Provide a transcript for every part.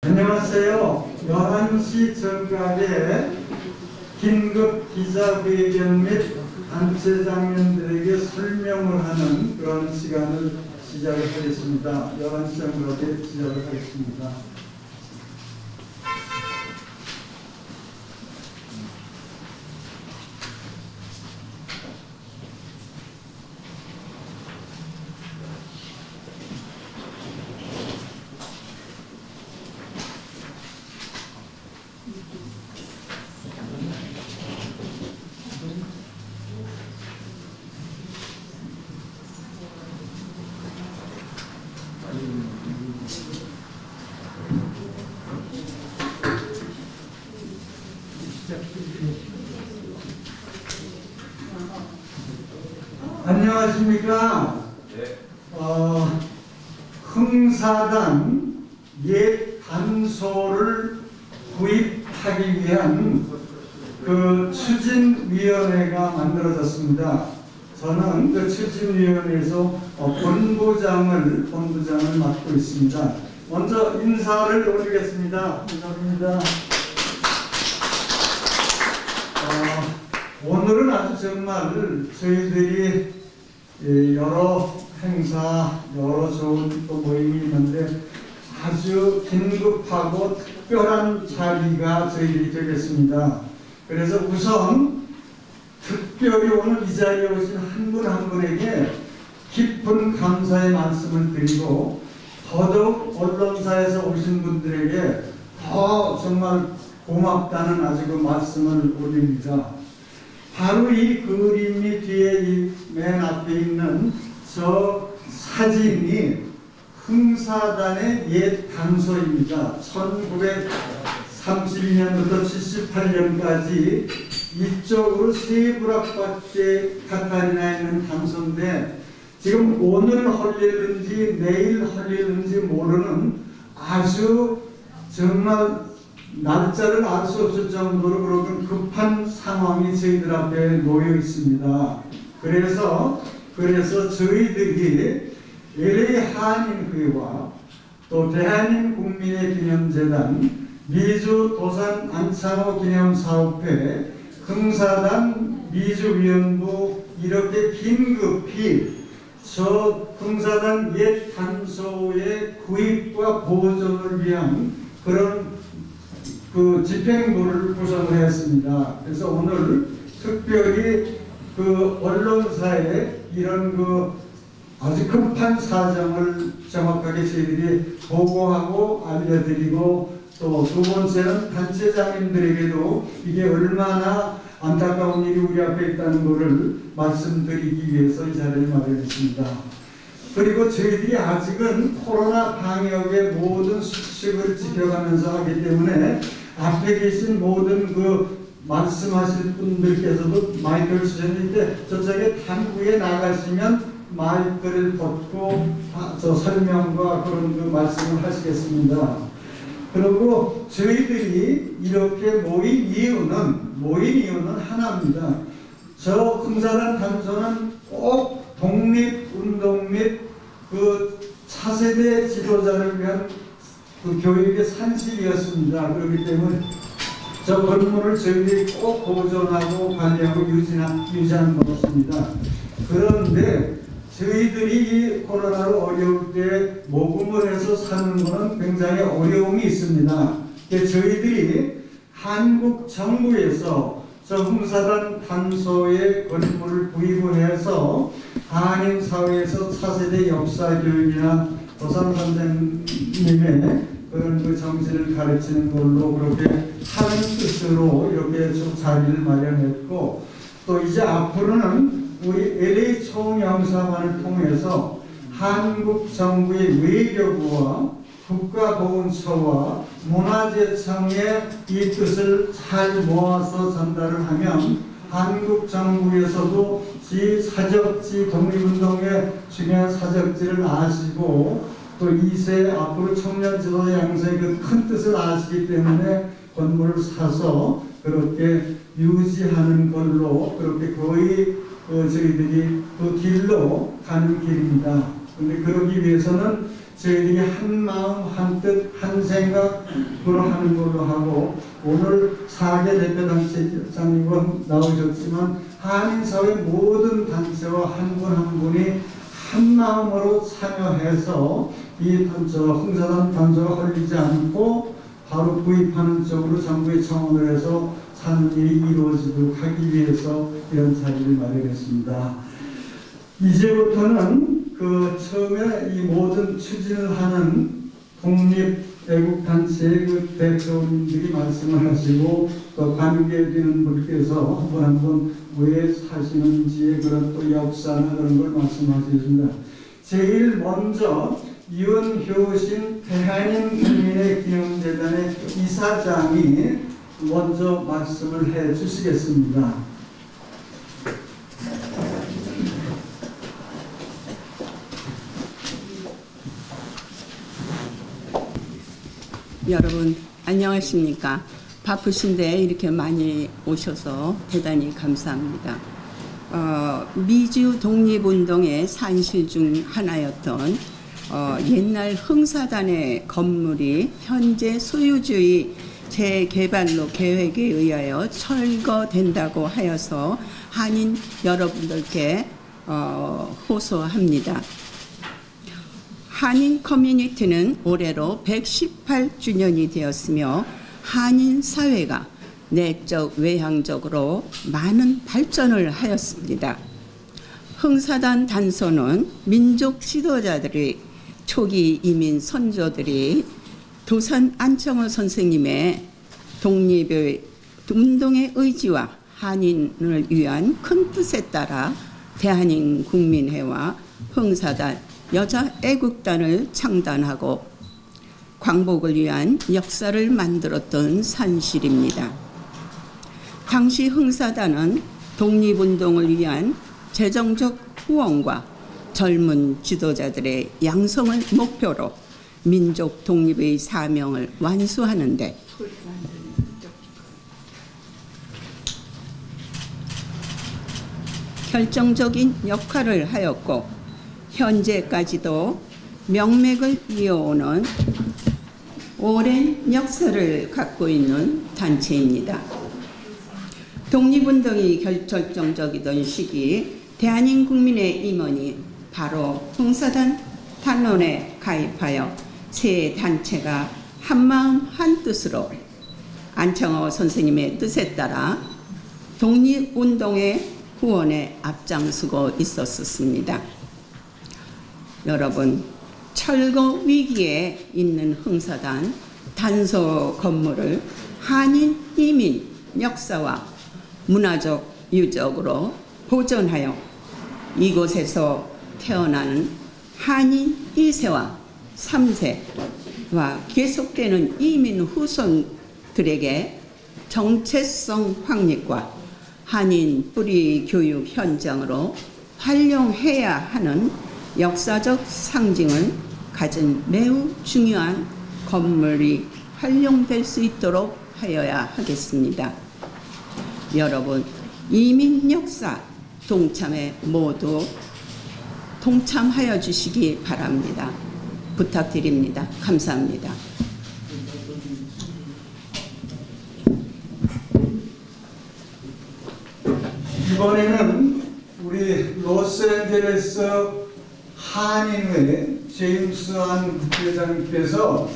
안녕하세요. 11시 정각에 긴급 기자회견 및 단체장님들에게 설명을 하는 그런 시간을 시작을 하겠습니다. 11시 정각에 시작을 하겠습니다. 안녕하십니까? 네. 흥사단 옛 단소를 구입하기 위한 그 추진위원회가 만들어졌습니다. 저는 그 추진위원회에서 본부장을 맡고 있습니다. 먼저 인사를 올리겠습니다. 감사합니다. 오늘은 아주 정말 저희들이 여러 행사, 여러 좋은 또 모임이 있는데 아주 긴급하고 특별한 자리가 저희들이 되겠습니다. 그래서 우선 특별히 오늘 이 자리에 오신 한 분 한 분에게 깊은 감사의 말씀을 드리고 더더욱 언론사에서 오신 분들에게 더 정말 고맙다는 아주 그 말씀을 올립니다. 바로 이 그림이 뒤에 이 맨 앞에 있는 저 사진이 흥사단의 옛 단소입니다. 1932년부터 78년까지 이쪽으로 세 부락밖에 카타리나에 있는 단소인데 지금 오늘 헐릴는지 내일 헐릴는지 모르는 아주 정말 날짜를 알 수 없을 정도로 그런 급한 상황이 저희들 앞에 놓여 있습니다. 그래서 저희들이 LA 한인회와 또 대한민국민의 기념재단, 미주 도산 안창호 기념사업회, 흥사단 미주위원부 이렇게 긴급히 저 흥사단 옛 단소의 구입과 보존을 위한 그런 그 집행부를 구성을 했습니다. 그래서 오늘 특별히 그 언론사에 이런 그 아주 급한 사정을 정확하게 저희들이 보고하고 알려드리고 또 두 번째는 단체장님들에게도 이게 얼마나 안타까운 일이 우리 앞에 있다는 것을 말씀드리기 위해서 이 자리를 마련했습니다. 그리고 저희들이 아직은 코로나 방역의 모든 수칙을 지켜가면서 하기 때문에 앞에 계신 모든 그 말씀하실 분들께서도 마이크를 쓰셨는데 저쪽에 당구에 나가시면 마이크를 벗고 저 설명과 그런 그 말씀을 하시겠습니다. 그리고 저희들이 이렇게 모인 이유는 하나입니다. 저 흥사단 단소는 꼭 독립운동 및 그 차세대 지도자를 위한 그 교육의 산실이었습니다. 그렇기 때문에 저 건물을 저희들이 꼭 보존하고 관리하고 유지하는 것입니다. 그런데 저희들이 이 코로나로 어려울 때 모금을 해서 사는 것은 굉장히 어려움이 있습니다. 저희들이 한국 정부에서 저 흥사단 단소의 건물을 구입을 해서 한인 사회에서 차세대 역사 교육이나 도산 선생님의 그런 그 정신을 가르치는 걸로 그렇게 하는 뜻으로 이렇게 좀 자리를 마련했고 또 이제 앞으로는 우리 LA 총영사관을 통해서 한국 정부의 외교부와 국가보훈처와 문화재청의 이 뜻을 잘 모아서 전달을 하면 한국 정부에서도 이 사적지 독립운동의 중요한 사적지를 아시고 또 2세 앞으로 청년 지도자 양성의 그 큰 뜻을 아시기 때문에 건물을 사서 그렇게 유지하는 걸로 그렇게 거의 저희들이 그 길로 가는 길입니다. 그런데 그러기 위해서는 저희들이 한 마음 한 뜻 한 생각으로 하는 걸로 하고, 오늘 4개 대표단체장님과 나오셨지만 한인사회 모든 단체와 한 분 한 분이 한 마음으로 참여해서 이 흥사단 단소가 헐리지 않고 바로 구입하는 쪽으로 정부의 청원을 해서 사는 일이 이루어지도록 하기 위해서 이런 자리를 마련했습니다. 이제부터는 처음에 이 모든 추진을 하는 독립애국단체의 대표님들이 말씀을 하시고, 또 관계되는 분께서 한 분 한 분 왜 사시는지의 그런 또 역사나 그런 걸 말씀하셨습니다. 제일 먼저 윤효신 대한인 국민의 기념재단의 이사장이 먼저 말씀을 해 주시겠습니다. 여러분 안녕하십니까? 바쁘신데 이렇게 많이 오셔서 대단히 감사합니다. 미주 독립운동의 산실 중 하나였던 옛날 흥사단의 건물이 현재 소유주의 재개발로 계획에 의하여 철거된다고 하여서 한인 여러분들께 호소합니다. 한인 커뮤니티는 올해로 118주년이 되었으며 한인 사회가 내적 외향적으로 많은 발전을 하였습니다. 흥사단 단소는 민족 지도자들이 초기 이민 선조들이 도산 안청호 선생님의 독립의 운동의 의지와 한인을 위한 큰 뜻에 따라 대한인 국민회와 흥사단 여자 애국단을 창단하고 광복을 위한 역사를 만들었던 산실입니다. 당시 흥사단은 독립운동을 위한 재정적 후원과 젊은 지도자들의 양성을 목표로 민족 독립의 사명을 완수하는데 결정적인 역할을 하였고, 현재까지도 명맥을 이어오는 오랜 역사를 갖고 있는 단체입니다. 독립운동이 결정적이던 시기 대한인 국민의 임원이 바로 흥사단 단원에 가입하여 새 단체가 한마음 한뜻으로 안청호 선생님의 뜻에 따라 독립운동의 후원에 앞장서고 있었습니다. 여러분, 철거 위기에 있는 흥사단 단소 건물을 한인 이민 역사와 문화적 유적으로 보존하여 이곳에서 태어나는 한인 2세와 3세와 계속되는 이민 후손들에게 정체성 확립과 한인 뿌리 교육 현장으로 활용해야 하는 역사적 상징을 가진 매우 중요한 건물이 활용될 수 있도록 하여야 하겠습니다. 여러분, 이민 역사 동참에 모두 동참하여 주시기 바랍니다. 부탁드립니다. 감사합니다. 이번에는 우리 로스앤젤레스 한인회 제임스 한 국회의장님께서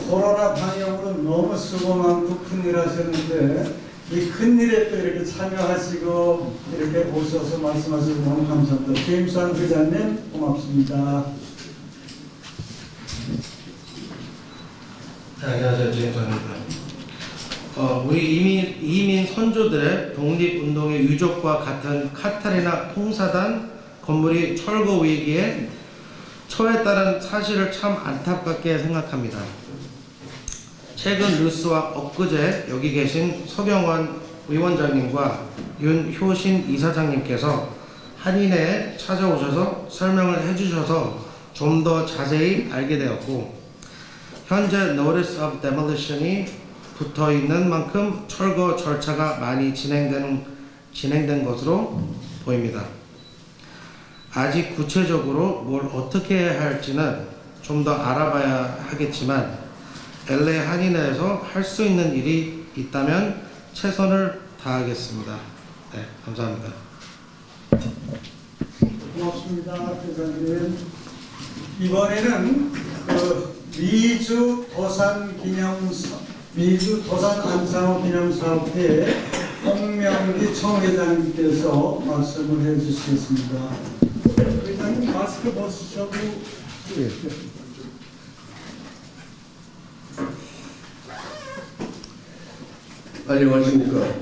코로나 방역으로 너무 수고 많고 큰일 하셨는데 이 큰일에 또 이렇게 참여하시고 이렇게 오셔서 말씀하셔서 너무 감사합니다. 제임스 한 회장님 고맙습니다. 안녕하세요. 제임스 한입니다. 우리 이민 선조들의 독립운동의 유족과 같은 카타리나 홍사단 건물이 철거 위기에 처했다는 사실을 참 안타깝게 생각합니다. 최근 뉴스와 엊그제 여기 계신 서경환 위원장님과 윤효신 이사장님께서 한인회에 찾아오셔서 설명을 해주셔서 좀 더 자세히 알게 되었고, 현재 Notice of Demolition이 붙어있는 만큼 철거 절차가 많이 진행된 것으로 보입니다. 아직 구체적으로 뭘 어떻게 해야 할지는 좀 더 알아봐야 하겠지만 LA 한인회에서 할 수 있는 일이 있다면 최선을 다하겠습니다. 네, 감사합니다. 고맙습니다, 회장님. 이번에는 미주 도산 안상호 기념사업회 홍명기 총회장님께서 말씀을 해주시겠습니다. 회장님 마스크 벗으셔도. 예. 안녕하십니까.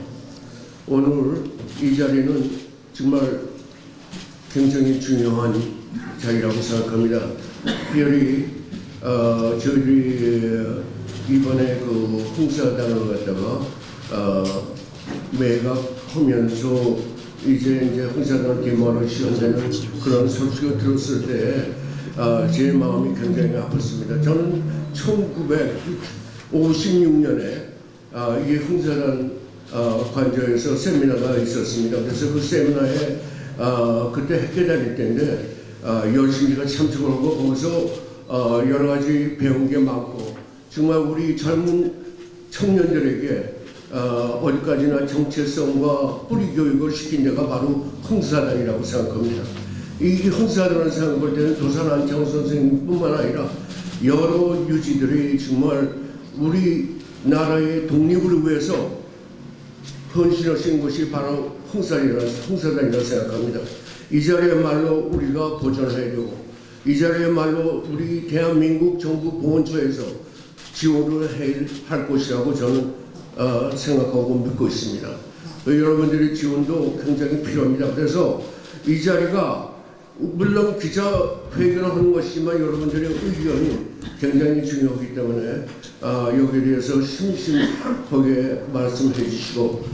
오늘 이 자리는 정말 굉장히 중요한 자리라고 생각합니다. 특별히 저희들이 이번에 그 홍사단을 갖다가 매각하면서 이제 홍사단 개모를 시작되는 그런 소식을 들었을 때 제 마음이 굉장히 아팠습니다. 저는 1956년에 이 홍사단 관저에서 세미나가 있었습니다. 그래서 그 세미나에 그때 학교 다닐 때인데 열심히 참석을 하고 거기서 여러 가지 배운 게 많고 정말 우리 젊은 청년들에게 어디까지나 정체성과 뿌리 교육을 시킨 데가 바로 홍사단이라고 생각합니다. 이 홍사단을 생각할 때는 도산 안창호 선생님뿐만 아니라 여러 유지들이 정말 우리나라의 독립을 위해서 헌신하신 것이 바로 홍사단이라고 생각합니다. 이 자리야말로 우리가 보존해야 되고 이 자리야말로 우리 대한민국 정부 보훈처에서 지원을 할 것이라고 저는 생각하고 믿고 있습니다. 여러분들의 지원도 굉장히 필요합니다. 그래서 이 자리가 물론 기자회견을 하는 것이지만 여러분들의 의견이 굉장히 중요하기 때문에 여기에 대해서 심심하게 말씀해 주시고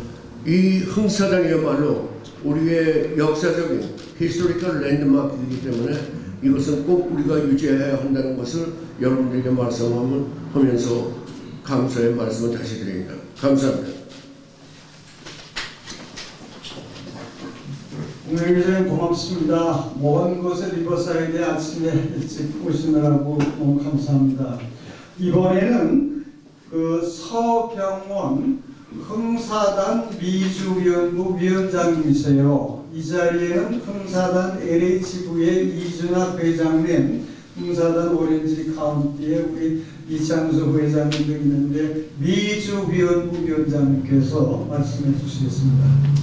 이 홍사단이야말로 우리의 역사적인 히스토리컬 랜드마크이기 때문에 이것은 꼭 우리가 유지해야 한다는 것을 여러분들에게 말씀하면서 감사의 말씀을 다시 드립니다. 감사합니다. 홍명기장님 고맙습니다. 먼 곳에 리버사이드에 아침에 일찍 오시느라고 너무 감사합니다. 이번에는 그 서경원 흥사단 미주위원부 위원장님이세요. 이 자리에는 흥사단 LH부의 이준학 회장님, 흥사단 오렌지 카운티의 우리 이창수 회장님 등 있는데 미주위원부 위원장님께서 말씀해 주시겠습니다.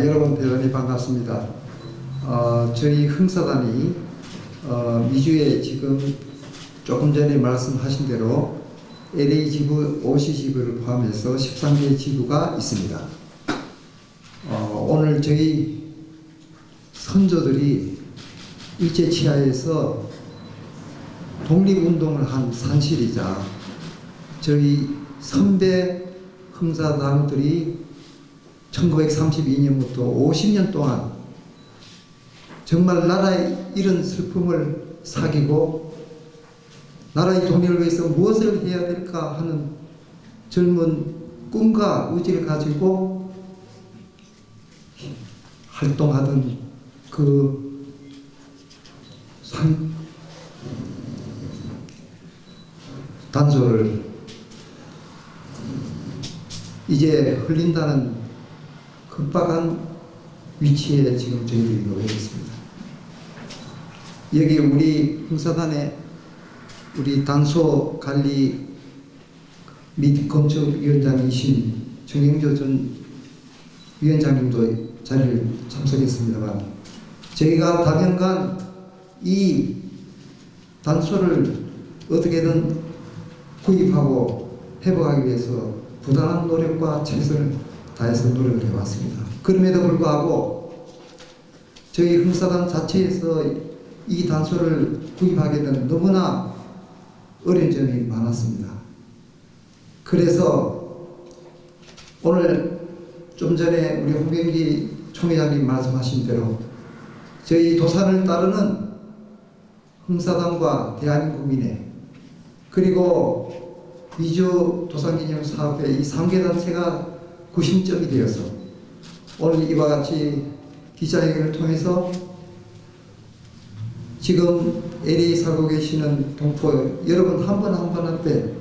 여러분 대단히 반갑습니다. 저희 흥사단이 미주에 지금 조금 전에 말씀하신 대로 LA 지부, OC 지부를 포함해서 13개의 지부가 있습니다. 오늘 저희 선조들이 일제치하에서 독립운동을 한 산실이자 저희 선배 흥사단들이 1932년부터 50년 동안 정말 나라의 이런 슬픔을 사귀고 나라의 독립을 위해서 무엇을 해야 될까 하는 젊은 꿈과 의지를 가지고 활동하던 그 단소를 이제 흘린다는 급박한 위치에 지금 저희들이 놓여 있습니다. 여기 우리 흥사단에 우리 단소 관리 및 건축위원장이신 정영조 전 위원장님도 자리를 참석했습니다만 저희가 당연간 이 단소를 어떻게든 구입하고 회복하기 위해서 부단한 노력과 최선을 다해서 노력을 해왔습니다. 그럼에도 불구하고 저희 흥사단 자체에서 이 단소를 구입하게 된 너무나 어려운 점이 많았습니다. 그래서 오늘 좀 전에 우리 홍명기 총회장님 말씀하신 대로 저희 도산을 따르는 흥사단과 대한민국민의 그리고 미주 도산기념사업회 이 3개 단체가 구심점이 되어서 오늘 이와 같이 기자회견을 통해서 지금 LA 살고 계시는 동포 여러분 한 분 한 분한테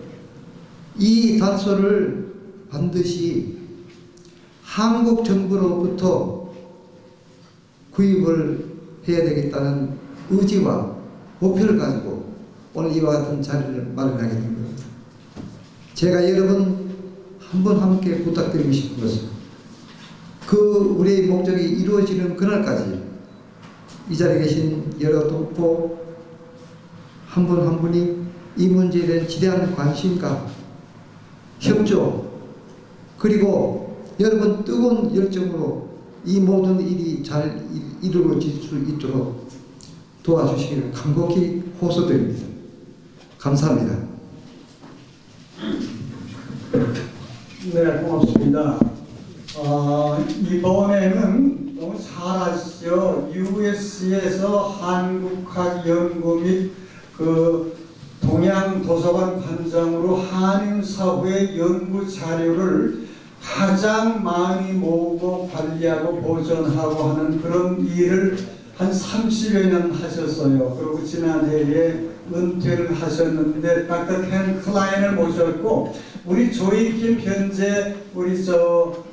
이 단서를 반드시 한국 정부로부터 구입을 해야 되겠다는 의지와 목표를 가지고 오늘 이와 같은 자리를 마련하게 된 겁니다. 제가 여러분 한 분 함께 부탁드리고 싶은 것은 그 우리의 목적이 이루어지는 그날까지 이 자리에 계신 여러 동포 한 분 한 분이 이 문제에 대한 지대한 관심과 협조 그리고 여러분 뜨거운 열정으로 이 모든 일이 잘 이루어질 수 있도록 도와주시기를 간곡히 호소드립니다. 감사합니다. 네, 고맙습니다. 이번에는 너무 잘 아시죠? US에서 한국학연구 및 그 동양도서관 관장으로 한인사후의 연구 자료를 가장 많이 모으고 관리하고 보존하고 하는 그런 일을 한 30여 년 하셨어요. 그리고 지난해에 은퇴를 하셨는데 닥터 켄 클라인을 모셨고 우리 조이킴 현재 우리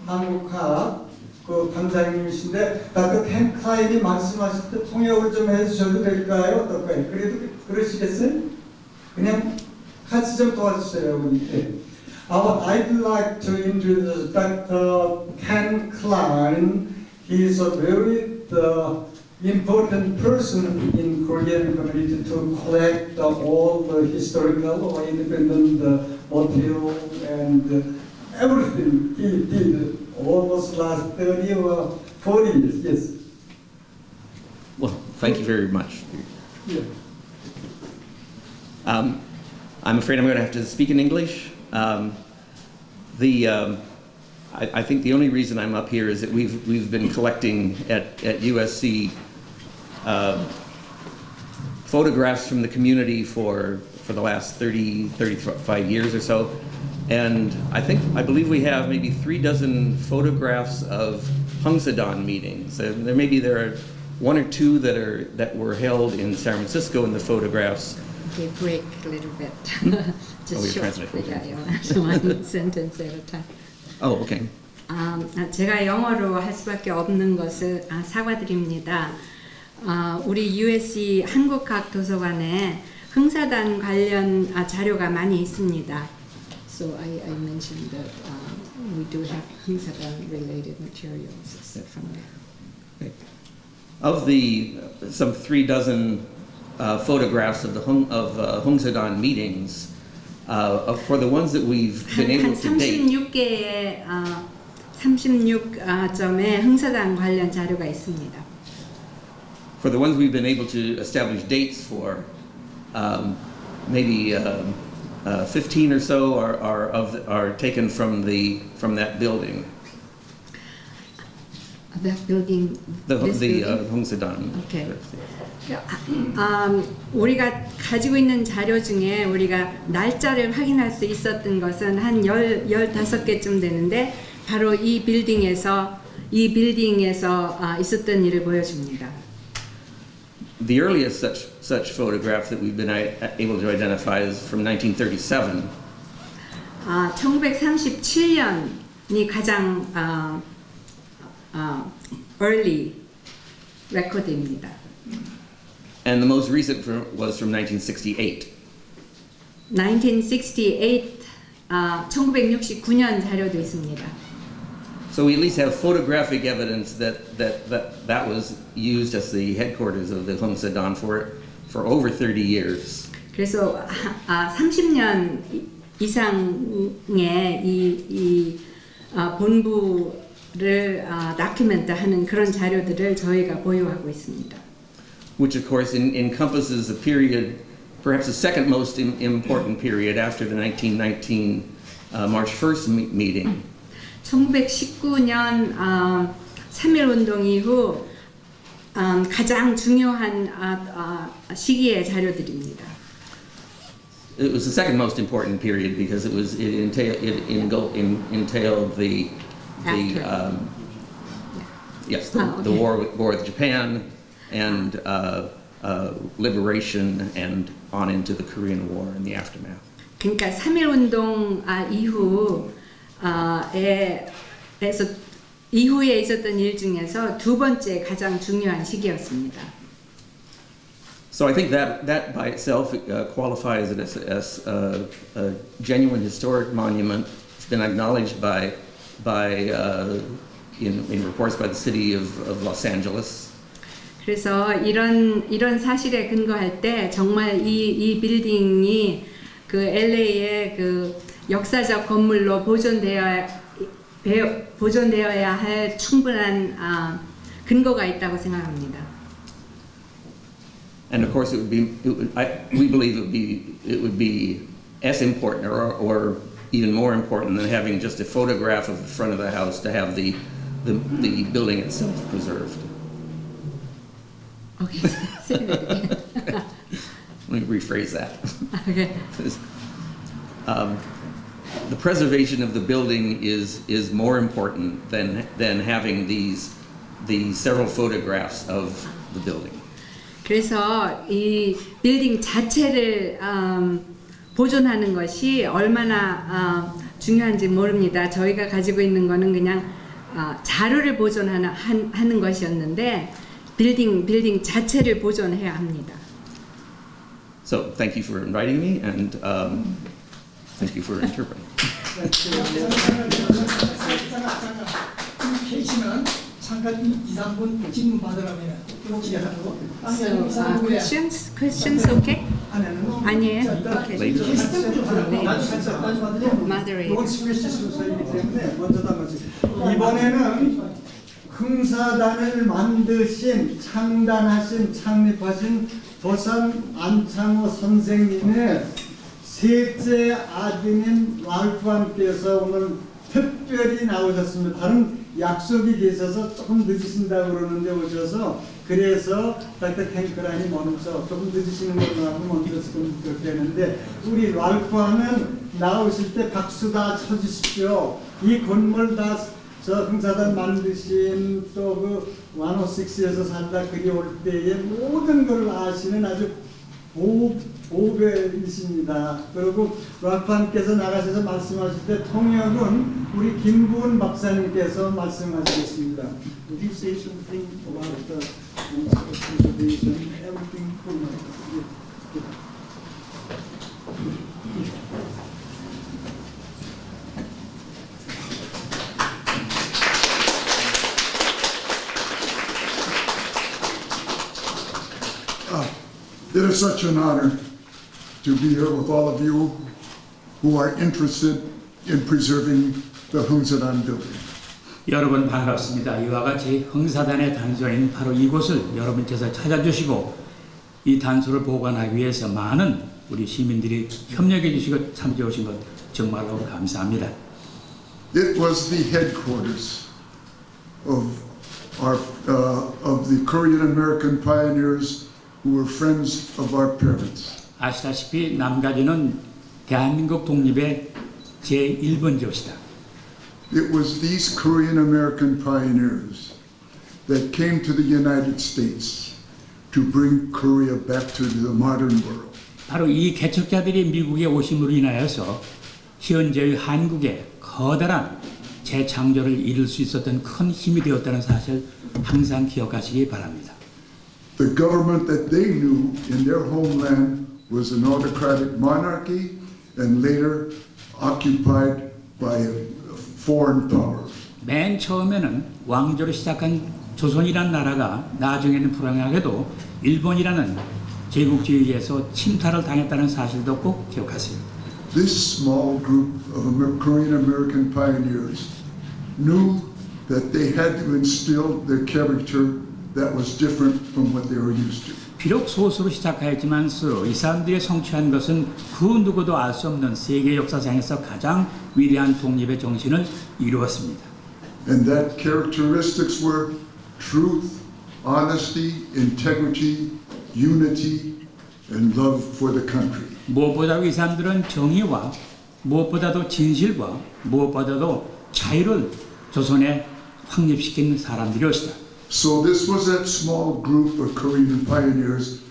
한국학 그 관장님이신데 닥터 켄 클라인이 말씀하실 때 통역을 좀 해주셔도 될까요? 어떨까요? 그래도 그러시겠어요? 그냥 같이 좀 도와주세요. 우리. I'd like to introduce Dr. Ken Klein. He is a very important person in Korean community to collect all the historical or independent material and everything he did almost last 30 or 40 years. Yes. Well, thank you very much. Yeah. I'm afraid I'm going to have to speak in English. I think the only reason I'm up here is that we've been collecting at USC photographs from the community for the last 35 years or so, and I believe we have maybe 36 photographs of Hungsadan meetings. There are one or two that were held in San Francisco in the photographs. Okay, break a little bit. Just you're short. translating. One sentence at a time. Oh, okay. 제가 영어로 할 수밖에 없는 것을 사과드립니다. 우리 USC 한국학 도서관에 흥사단 관련 자료가 많이 있습니다. So I mentioned that we do have 흥사단 related materials from there. Okay. Of the some 36 photographs of the Hungsadan meetings, for the ones that we've been able to date. 36개의 36점의 흥사단 관련 자료가 있습니다. For the ones we've been able to establish dates for, maybe 15 or so are taken from that building. That building. The building? Hungsadan. Okay. 우리가 가지고 있는 자료 중에 우리가 날짜를 확인할 수 있었던 것은 한 15개쯤 되는데 바로 이 빌딩에서 있었던 일을 보여줍니다. The earliest such photograph that we've been able to identify is from 1937. 1937년이 가장 early record입니다. And the most recent was from 1968. 1968, 1969년 자료도 있습니다. So we at least have photographic evidence that was used as the headquarters of the Hungsadan for over 30 years. 그래서 30년 이상의 이 본부를 다큐멘트하는 그런 자료들을 저희가 보유하고 있습니다. Which of course encompasses a period, perhaps the second most important period after the 1919 March 1st meeting. 1919년 3.1 운동 이후 가장 중요한 시기의 자료들입니다. It was the second most important period because it entailed the war with Japan and liberation and on into the Korean War and the aftermath. 그러니까 3.1 운동 이후에 있었던 일 중에서 두 번째 가장 중요한 시기였습니다. So I think that by itself qualifies it as a genuine historic monument. It's been acknowledged in reports by the city of Los Angeles. 그래서 이런 사실에 근거할 때 정말 이 빌딩이 그 LA의 그 역사적 건물로 보존되어야 할 충분한 근거가 있다고 생각합니다. And of course, we believe it would be as important or even more important than having just a photograph of the front of the house to have the building itself preserved. Okay, say that again. Let me rephrase that. Okay. The preservation of the building is more important than having these several photographs of the building. 그래서 이 빌딩 자체를 보존하는 것이 얼마나 중요한지 모릅니다. 저희가 가지고 있는 거는 그냥 자료를 보존하는 것이었는데 빌딩 자체를 보존해야 합니다. So thank you for inviting me, and thank you for interpreting. 계시면 잠깐 2-3분 질문 받으라면 Questions okay? 아니에요? Okay. Moderate. 이건 스페셜 순서이기 때문에 먼저 담아주세요. 이번에는 흥사단을 창립하신 도산 안창호 선생님의 셋째 아드님 랄프함께서 오늘 특별히 나오셨습니다. 다른 약속이 계셔서 조금 늦으신다고 그러는데 오셔서 그래서 닥터 캔크란이 먼저 조금 늦으시는 걸로 하고 먼저 지금 그렇게 했는데 우리 랄프함은 나오실 때 박수 다 쳐주십시오. 이 건물 다 저 흥사단 만드신 또 그 106에서 살다 그리 올 때의 모든 걸 아시는 아주 보배이십니다. 그리고 랄프함께서 나가셔서 말씀하실 때 통역은 우리 김부은 박사님께서 말씀하시겠습니다. Would you say something about the preservation, everything? It is such an honor to be here with all of you who are interested in preserving the Hungsadan building. 여러분 반갑습니다. 이와 같이 흥사단의 단소인 바로 이곳을 여러분께서 찾아주시고 이 단소를 보관하기 위해서 많은 우리 시민들이 협력해 주시고 참여해 주신 것 정말로 감사합니다. It was the headquarters of the Korean American pioneers who were friends of our parents. 아시다시피 남가주는 대한민국 독립의 제1번지였다. It was these Korean American pioneers that came to the United States to bring Korea back to the modern world. 바로 이 개척자들이 미국에 오심으로 인하여서 현재의 한국의 커다란 재창조를 이룰 수 있었던 큰 힘이 되었다는 사실 항상 기억하시기 바랍니다. The government that they knew in their homeland was an autocratic monarchy and later occupied by foreign powers. 맨 처음에는 왕조로 시작한 조선이라는 나라가 나중에는 불행하게도 일본이라는 제국주의에서 침탈을 당했다는 사실도 꼭 기억하세요. This small group of Korean American pioneers knew that they had to instill their character that was different from what they were used to. 비록 소수로 시작하였지만서 이 사람들이 성취한 것은 그 누구도 알 수 없는 세계 역사상에서 가장 위대한 독립의 정신을 이루었습니다. And that characteristics were truth, honesty, integrity, unity, and love for the country. 무엇보다도 이 사람들은 정의와 무엇보다도 진실과 무엇보다도 자유를 조선에 확립시킨 사람들이었습니다. So this was that small group of Korean pioneers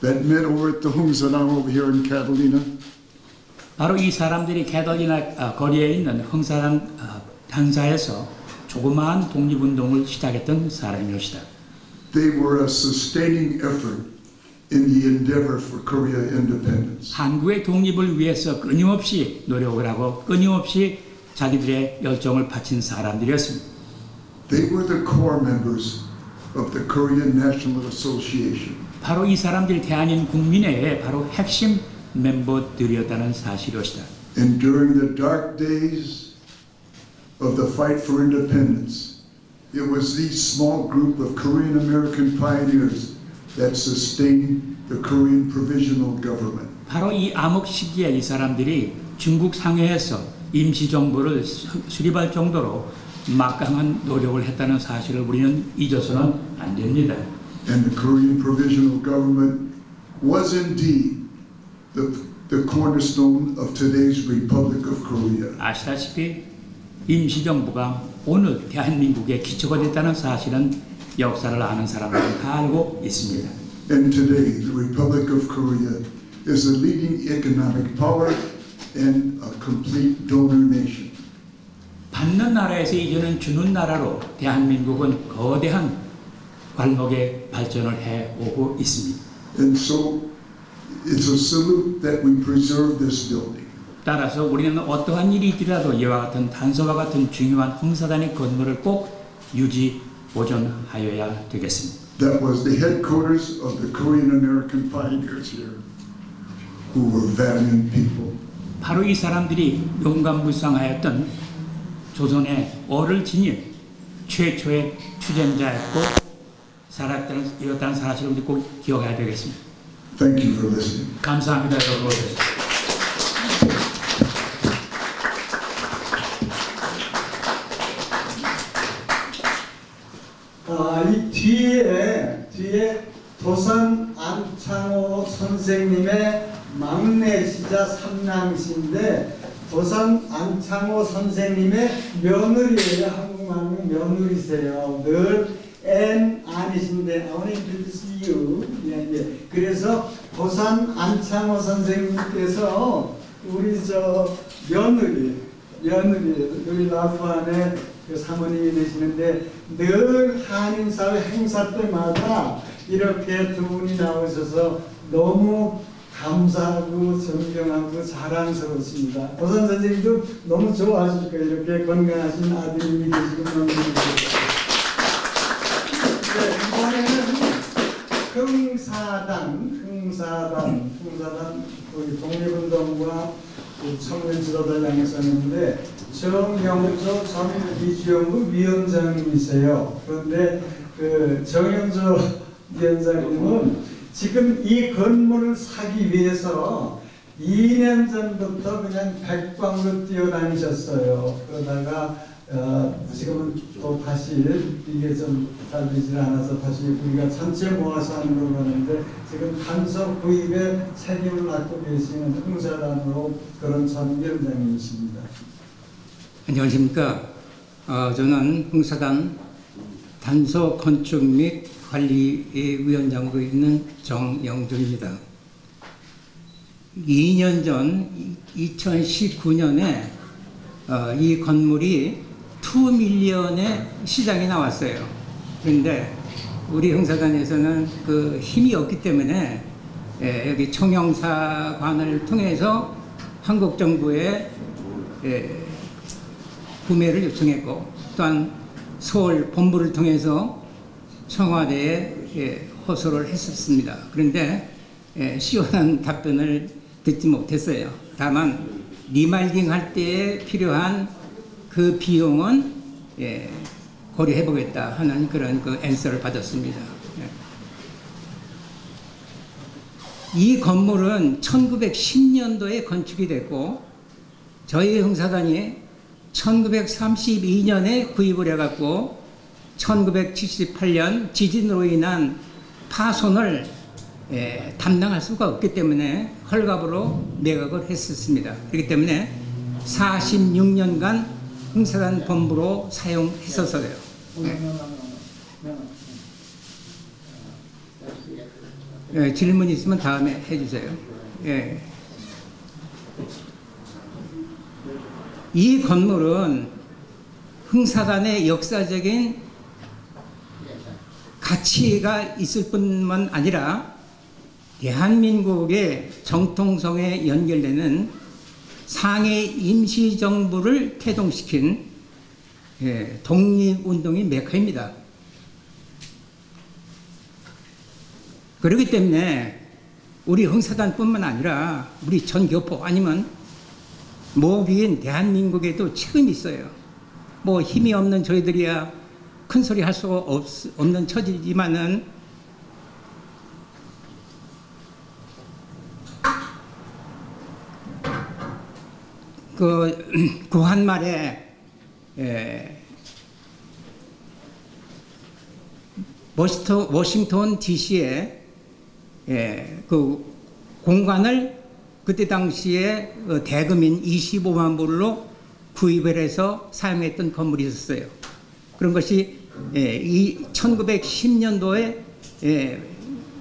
that met over at the Hungsadang over here in Catalina. 바로 이 사람들이 캐덜리나 거리에 있는 흥사단 단사에서 조그마한 독립운동을 시작했던 사람이었다. They were a sustaining effort in the endeavor for Korea independence. 한국의 독립을 위해서 끊임없이 노력을 하고 끊임없이 자기들의 열정을 바친 사람들이었습니다. They were the core members of the Korean National Association. 바로 이 사람들이 대한민 국민회의 바로 핵심 멤버들이었다는 사실이었다. And during the dark days of the fight for independence, it was these small group of Korean American pioneers that sustained the Korean Provisional Government. 바로 이 암흑 시기에 이 사람들이 중국 상해에서 임시정부를 수립할 정도로 막강한 노력을 했다는 사실을 우리는 잊어서는 안 됩니다. And the Korean Provisional Government was indeed the cornerstone of today's Republic of Korea. 아시다시피 임시정부가 오늘 대한민국의 기초가 됐다는 사실은 역사를 아는 사람들은 다 알고 있습니다. And today, the Republic of Korea is a leading economic power and a complete donor nation. 받는 나라에서 이제는 주는 나라로 대한민국은 거대한 발목의 발전을 해오고 있습니다. And so, it's a salute that we preserve this building. 따라서 우리는 어떠한 일이 있더라도 이와 같은 단서와 같은 중요한 흥사단의 건물을 꼭 유지 보존하여야 되겠습니다. That was the headquarters of the Korean American pioneers here, who were valiant people. 바로 이 사람들이 용감불상하였던 조선의 얼을 지닌 최초의 투쟁자였고 살았다는 사실을 우리 꼭 기억해야 되겠습니다. Thank you for listening. 감사합니다, 여러분. 이 뒤에 도산 안창호 선생님의 막내시자 삼남시인데 도산 안창호 선생님의 며느리예요. 한국말로 며느리세요. 늘 N 아니신데 I want to introduce you. 예. 그래서 도산 안창호 선생님께서 우리 며느리 우리 라프안에 그 사모님이 되시는데 늘 한인사회 행사 때마다 이렇게 두 분이 나오셔서 너무 감사하고 존경하고 자랑스럽습니다. 도산 선생님도 너무 좋아하실 거예요. 이렇게 건강하신 아드님이 계시고 너무 이번에는 흥사단 우리 독립운동과 청년 지도자를 향해서는데 정영조 전 이주연구 위원장님이세요. 그런데 그 정영조 위원장님은 지금 이 건물을 사기 위해서 2년 전부터 그냥 백방으로 뛰어다니셨어요. 그러다가 지금은 또 다시 이게 좀 잘 되지 않아서 다시 우리가 전체 모아서 하는 걸로 하는데 지금 단서 구입에 책임을 맡고 계시는 흥사단으로 그런 전 위원장님이십니다. 안녕하십니까. 저는 흥사단 단서 건축 및 관리위원장으로 있는 정영조입니다. 2년 전 2019년에 이 건물이 2밀리언의 시장에 나왔어요. 그런데 우리 흥사단에서는 그 힘이 없기 때문에 여기 총영사관을 통해서 한국 정부에 구매를 요청했고 또한 서울 본부를 통해서 청와대에 호소를 했었습니다. 그런데 시원한 답변을 듣지 못했어요. 다만 리말딩 할 때에 필요한 그 비용은 고려해 보겠다 하는 그런 그 앤서를 받았습니다. 이 건물은 1910년도에 건축이 됐고 저희 흥사단이 1932년에 구입을 해갖고 1978년 지진으로 인한 파손을 담당할 수가 없기 때문에 헐값으로 매각을 했었습니다. 그렇기 때문에 46년간 흥사단 본부로 사용했었어요. 질문 있으면 다음에 해주세요. 예. 이 건물은 흥사단의 역사적인 가치가 있을 뿐만 아니라 대한민국의 정통성에 연결되는 상해 임시정부를 태동시킨 독립운동의 메카입니다. 그렇기 때문에 우리 흥사단뿐만 아니라 우리 전 교포 아니면 모기인 대한민국에도 책임이 있어요. 뭐 힘이 없는 저희들이야 큰 소리 할 수가 없는 처지지만은 그 구한말에 워싱턴 DC에 그 공간을 그때 당시에 대금인 25만 불로 구입을 해서 사용했던 건물이 있었어요. 그런 것이 이 1910년도에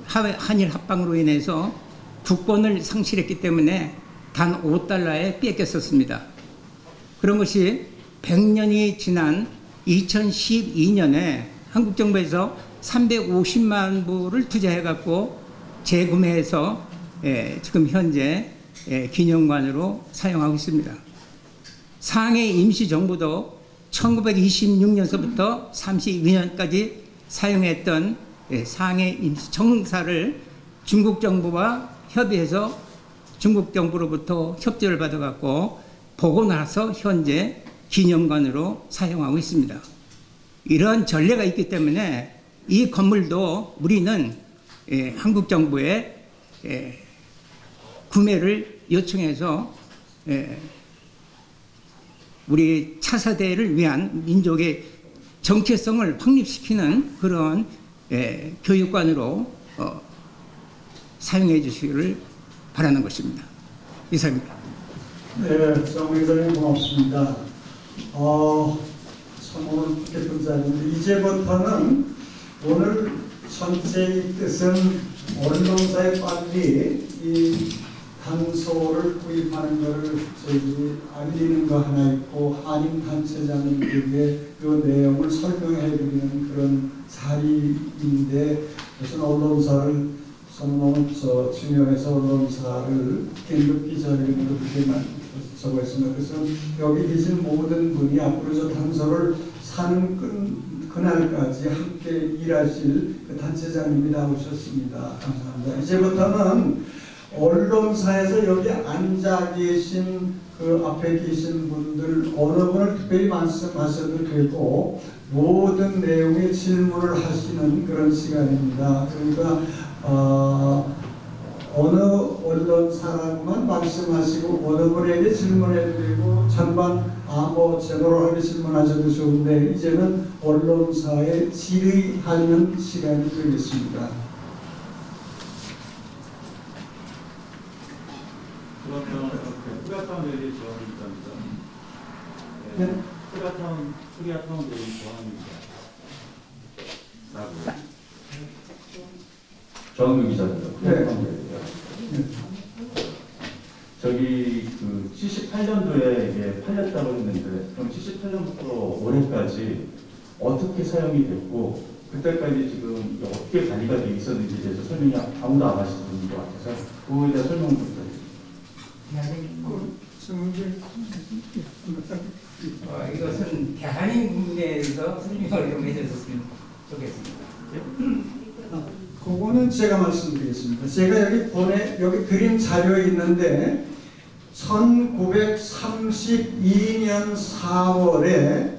한일 합방으로 인해서 국권을 상실했기 때문에 단 5달러에 뺏겼었습니다. 그런 것이 100년이 지난 2012년에 한국 정부에서 350만 불을 투자해갖고 재구매해서 지금 현재 기념관으로 사용하고 있습니다. 상해 임시정부도 1926년서부터 32년까지 사용했던 상해 임시정사를 중국 정부와 협의해서 중국 정부로부터 협조를 받아갖고 보고 나서 현재 기념관으로 사용하고 있습니다. 이런 전례가 있기 때문에 이 건물도 우리는 한국 정부에 구매를 요청해서 우리 차세대를 위한 민족의 정체성을 확립시키는 그런 교육관으로 사용해 주시기를 바라는 것입니다. 이상입니다. 네, 정 의장님 고맙습니다. 참 오늘 뜻깊은 자리인데 이제부터는 오늘 전체의 뜻은 언론사에 빨리 이 단소를 구입하는 것을 저희 알리는 거 하나 있고 한인 단체장님들에게 그 내용을 설명해 드리는 그런 자리인데 무슨 언론사를 너무 중요해서 언론사를 긴급히 저희는 그렇게 적었습니다. 그래서 여기 계신 모든 분이 앞으로 저 단서를 사는 그날까지 함께 일하실 그 단체장님이 나오셨습니다. 감사합니다. 이제부터는 언론사에서 여기 앉아 계신 그 앞에 계신 분들 어느 분을 특별히 말씀하셔도 되고 모든 내용의 질문을 하시는 그런 시간입니다. 그러니까 어느 언론사라고만 말씀하시고 어느 분에게 질문해도 되고 전반 뭐 제너럴하게 질문하셔도 좋은데 이제는 언론사에 질의하는 시간이 되겠습니다. 그러면 코리아타운 대리 조항이 있답니다. 네? 코리아타운 대리 조항이 있다고요. 정은규 기자입니다. 코리아타운 대리요. 저기 그 78년도에 이게 팔렸다고 했는데 그럼 78년부터 올해까지 어떻게 사용이 됐고 그때까지 지금 어떻게 관리가 되어 있었는지에 대해서 설명이 아무도 안 하시는 것 같아서 그거에 대한 설명 좀 부탁드립니다. 이것은 대한민 국내에서 설명을 좀 해주셨으면 좋겠습니다. 그거는 제가 말씀드리겠습니다. 제가 여기 그림 자료에 있는데 1932년 4월에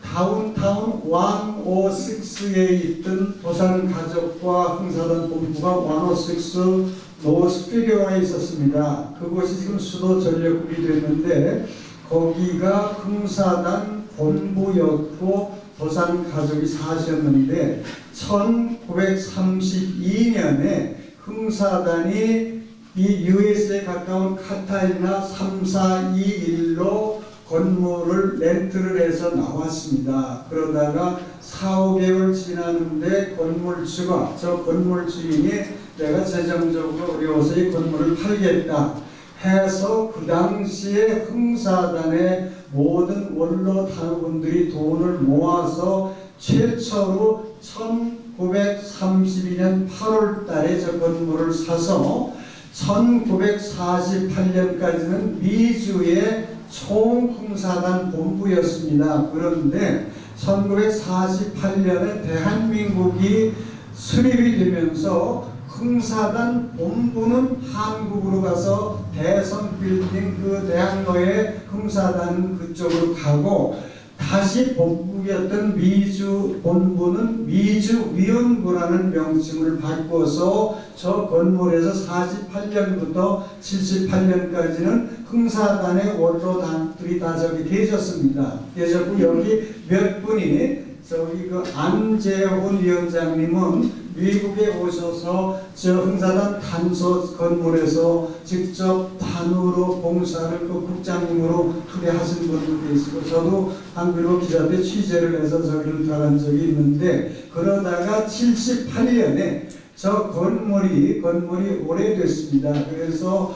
다운타운 106에 있던 도산가족과 흥사단 본부가 106 노스피겨에 있었습니다. 그곳이 지금 수도 전력국이 됐는데 거기가 흥사단 본부였고 도산가족이 사셨는데 1932년에 흥사단이 이 US에 가까운 카타리나 3421로 건물을 렌트를 해서 나왔습니다. 그러다가 4, 5개월 지났는데 건물주가 저 건물 주인이 내가 재정적으로 어려워서 이 건물을 팔겠다 해서 그 당시에 흥사단의 모든 원로 단원들이 돈을 모아서 최초로 1932년 8월 달에 저 건물을 사서 1948년까지는 미주의 총흥사단 본부였습니다. 그런데 1948년에 대한민국이 수립이 되면서 흥사단 본부는 한국으로 가서 대성 빌딩 그 대학로에 흥사단 그쪽으로 가고 다시 본부였던 미주 본부는 미주위원부라는 명칭을 바꿔서 저 건물에서 48년부터 78년까지는 흥사단의 원로단들이 다 저기 계셨습니다. 계셨고 여기 몇 분이 저기 그 안재훈 위원장님은 미국에 오셔서 저 흥사단 단소 건물에서 직접 단으로 봉사를 그 국장님으로 하신 분도 계시고 저도 한글로 기자 때 취재를 해서 저기를 들어간 적이 있는데 그러다가 78년에 저 건물이 오래됐습니다. 그래서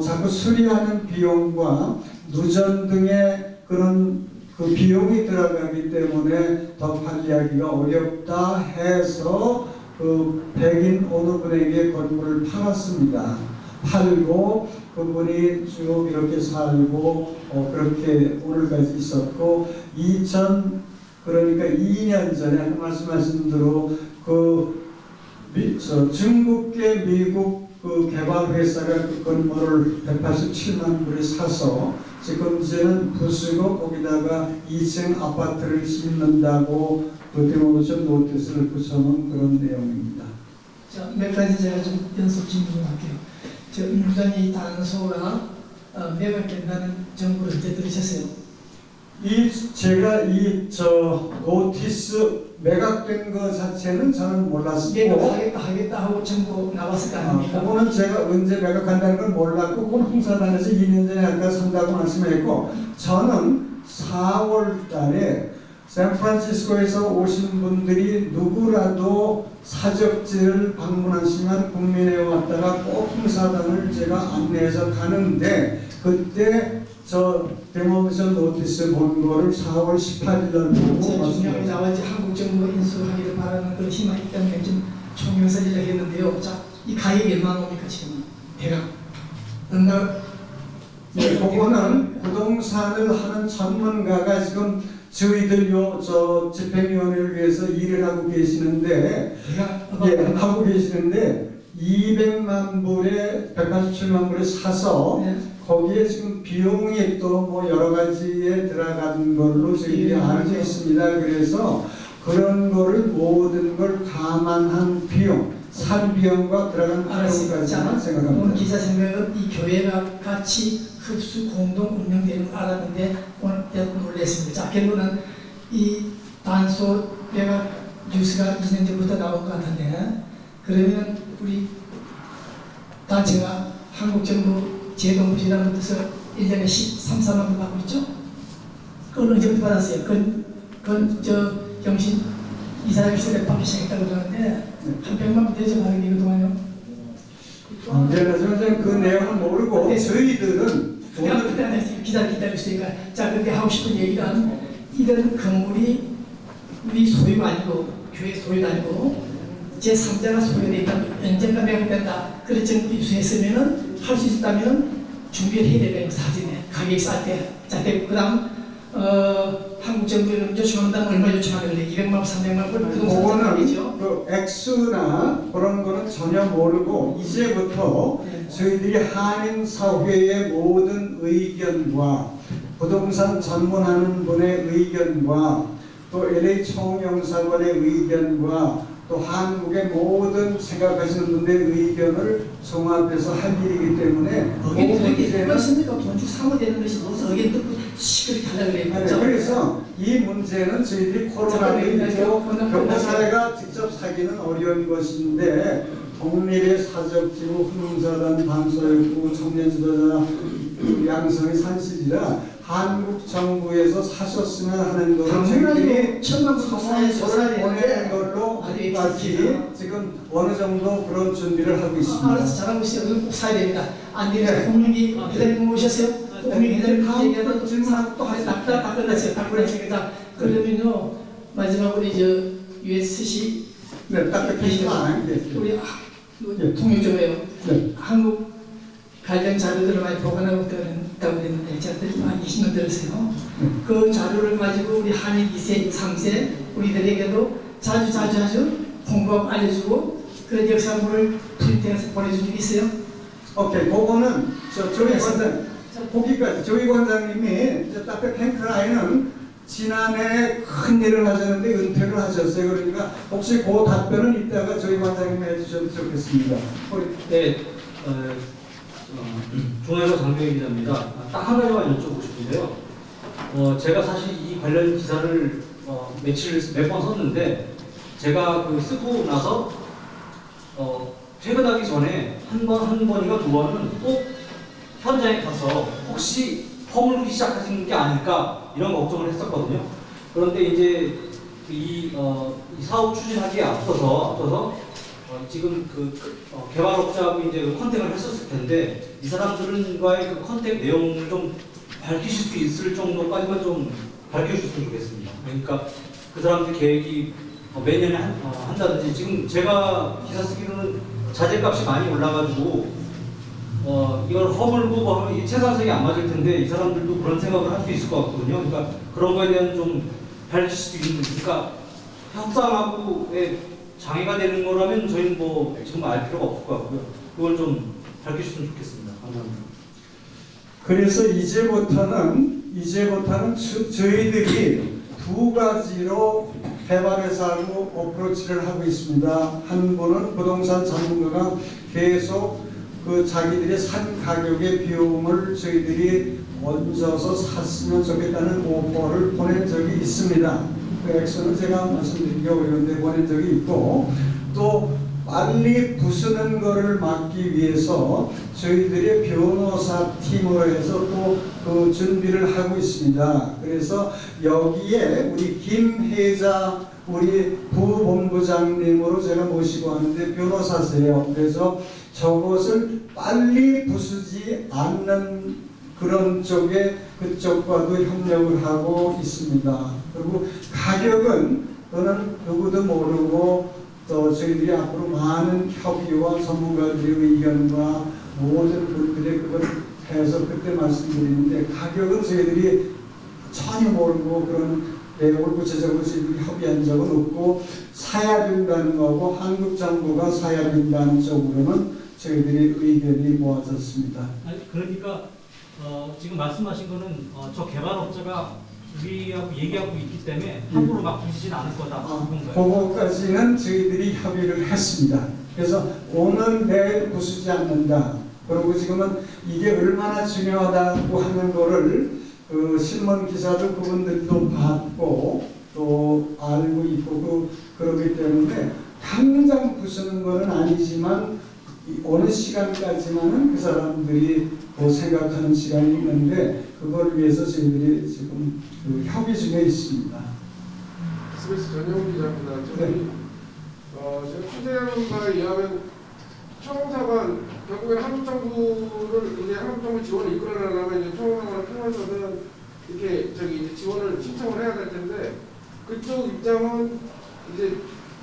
자꾸 수리하는 비용과 누전 등의 그런 그 비용이 들어가기 때문에 더 관리하기가 어렵다 해서 그 백인 어느 분에게 건물을 팔았습니다. 팔고 그분이 쭉 이렇게 살고 그렇게 오늘까지 있었고 그러니까 2년 전에 말씀하신 대로 중국계 미국 그 개발회사가 그 건물을 187만 불에 사서 지금 이제는 부수고 거기다가 2층 아파트를 짓는다고 그 데모션 노티스를 붙여놓은 그런 내용입니다. 자, 몇 가지 제가 좀 연속 질문할게요. 저 민주당이 단소가 매각된다는 정보를 언제 들으셨어요? 제가 노티스 매각된 거 자체는 저는 몰랐고 하겠다 하고 정보 나왔을 거 아닙니까? 그거는 제가 언제 매각한다는 걸 몰랐고 그건 흥사단에서 2년 전에 아까 산다고 말씀했고 저는 4월 달에 샌프란시스코에서 오신 분들이 누구라도 사적지를 방문하시면 국민회에 왔다가 꼭 흥사단을 제가 안내해서 가는데 그때 저 데모션 노티스 본 거를 4월 18일 날 보고 중요하게 나와야지 한국 정부가 인수하기를 바라는 그런 희망이 때문에 좀 총영사 제작했는데요. 자, 이 가격이 얼마나 옵니까 지금? 대략 네, 그거는 부동산을 하는 전문가가 지금 저희들 저 집행위원회를 위해서 일을 하고 계시는데 하고 계시는데 200만 불에 187만 불에 사서 거기에 지금 비용이 또 뭐 여러 가지에 들어간 걸로 저희들이 알고 있습니다. 그래서 그런 거를 모든 걸 감안한 비용, 살비용과 들어간 비용까지만 생각합니다. 오늘 기자 생각은 이 교회가 같이 흡수 공동 운영되는 걸 알았는데 오늘 놀랐습니다. 자, 결론은 이 단소 매각 뉴스가 2년 전부터 나온 것 같은데 그러면 우리 단체가 한국 정부 제동부지라는 데서 1년에 13~14만 원 받고 있죠? 그걸 언제부터 받았어요? 그건 경신 이사장 시절에 받기 시작했다고 그러는데 한 100만 원 되죠? 받은 게 그동안요? 저는 그 내용은 모르고 저희들은 기자 기다리시니까 자 그렇게 하고 싶은 얘기가 이런 건물이 우리 소유가 아니고 교회 소유가 아니고 제3자가 소유되어 있다면 언젠가 매각된다. 그런 정부 입수했으면은 할 수 있다면 준비를 해야 되는 사진에 가격이 쌀 때. 자, 그 다음 한국 정부는 요청한다면 얼마 요청하는 거예요? 200만 원, 300만 원 부동산 그거는 그 액수나 그런 거는 전혀 모르고 이제부터 저희들이 한인 사회의 모든 의견과 부동산 전문하는 분의 의견과 또 LA 총영사관의 의견과 또 한국의 모든 생각하시는 분들의 의견을 종합해서 할 일이기 때문에 그렇습니까? 건축 사무되는 것이 무슨 의견 듣고 시끄럽게 하려고 그래요. 그래서 이 문제는 저희들이 코로나19 교포 사회가 직접 사기는 어려운 것인데 독립의 사적지구 흥사단 반소욕구 청년 지도자 양성의 산실이라 한국 정부에서 사셨으면 하는 것을 저희들이 청원서를 보내는 걸로 아직까지 지금 어느 정도 그런 준비를 하고 있습니다. 알아서 잘하고 있어요. 꼭 사야 됩니다. 안 되면 국민이 회장님 오셨어요? 국민 회장님 얘기하는 질문하고 또 다 끝났어요. 다 끝났으니까 그러면요 마지막으로 이제 USC 네, 딱 우리 통역 좀 해요. 한국 관련 자료들을 많이 보관하고 있다고 그랬는데 제가 한 20년 들었어요. 그 자료를 가지고 우리 한인 2세, 3세 우리들에게도 자주 공부하고 알려주고 그런 역사물을 프린트해서 보내준 적이 있어요. 오케이, 그거는 조희 관장, 거기까지 조희 관장님이 딱 탱크라인은 지난해 큰 일을 하셨는데 은퇴를 하셨어요. 그러니까 혹시 그 답변은 이따가 조희 관장님이 해주셔도 좋겠습니다. 네, 중앙일보 장병희 기자입니다. 딱 한 가지만 여쭤보고 싶은데요. 제가 사실 이 관련 기사를 몇 번 썼는데 제가 그 쓰고 나서 퇴근하기 전에 한 번인가 두 번은 꼭 현장에 가서 혹시 허물기 시작하신 게 아닐까 이런 걱정을 했었거든요. 그런데 이제 이 사업 추진하기에 앞서서 지금 개발업자하고 이제 컨택을 했었을 텐데 이 사람들과의 그 컨택 내용을 좀 밝히실 수 있을 정도까지만 좀 밝혀주셨으면 좋겠습니다. 그러니까 그 사람들 계획이 매년에 한다든지 지금 제가 기사 쓰기로는 자재값이 많이 올라가지고 이걸 허물고 뭐 하면 이 채산색이 안 맞을 텐데 이 사람들도 그런 생각을 할 수 있을 것 같거든요. 그러니까 그런 거에 대한 좀 밝힐 수 있는, 그러니까 협상하고의 장애가 되는 거라면 저희는 뭐 지금 알 필요가 없을 것 같고요. 그걸 좀 밝히셨으면 좋겠습니다. 감사합니다. 그래서 이제부터는 저희들이 두 가지로 개발회사하고 어프로치를 하고 있습니다. 한 분은 부동산 전문가가 계속 그 자기들의 산 가격의 비용을 저희들이 얹어서 샀으면 좋겠다는 오퍼를 보낸 적이 있습니다. 그 액수는 제가 말씀드리기 어려운데 보낸 적이 있고, 또 빨리 부수는 것을 막기 위해서 저희들의 변호사 팀으로 해서 또 그 준비를 하고 있습니다. 그래서 여기에 우리 김혜자 우리 부본부장님으로 제가 모시고 하는데 변호사세요. 그래서 저것을 빨리 부수지 않는 그런 쪽에 그쪽과도 협력을 하고 있습니다. 그리고 가격은 저는 누구도 모르고 또 저희들이 앞으로 많은 협의와 전문가들의 의견과 모든 분들의 그걸 해서 그때 말씀드리는데, 가격은 저희들이 전혀 모르고 그런 내용을 구체적으로 저희들이 협의한 적은 없고, 사야 된다는 거고 한국 정부가 사야 된다는 쪽으로는 저희들이 의견이 모아졌습니다. 아니, 그러니까 지금 말씀하신 거는 저 개발업자가 우리하고 얘기하고 있기 때문에 함부로 막 부시진 않을 거다. 그거까지는 저희들이 협의를 했습니다. 그래서 오늘 내일 부수지 않는다. 그리고 지금은 이게 얼마나 중요하다고 하는 거를 그 신문 기사도 그분들도 봤고 또 알고 있고 그러기 때문에 당장 부수는 거는 아니지만 어느 시간까지만은 그 사람들이 생각하는 시간이 있는데 그걸 위해서 저희들이 지금 그 협의 중에 있습니다. SBS 전용 기자입니다. 제가 취재한 바에 의하면 총사관 결국에 한국 정부를 이제 한국 정부 지원을 이끌어내려면 이제 총사관을 통해서는 이렇게 이제 지원을 신청을 해야 될 텐데 그쪽 입장은 이제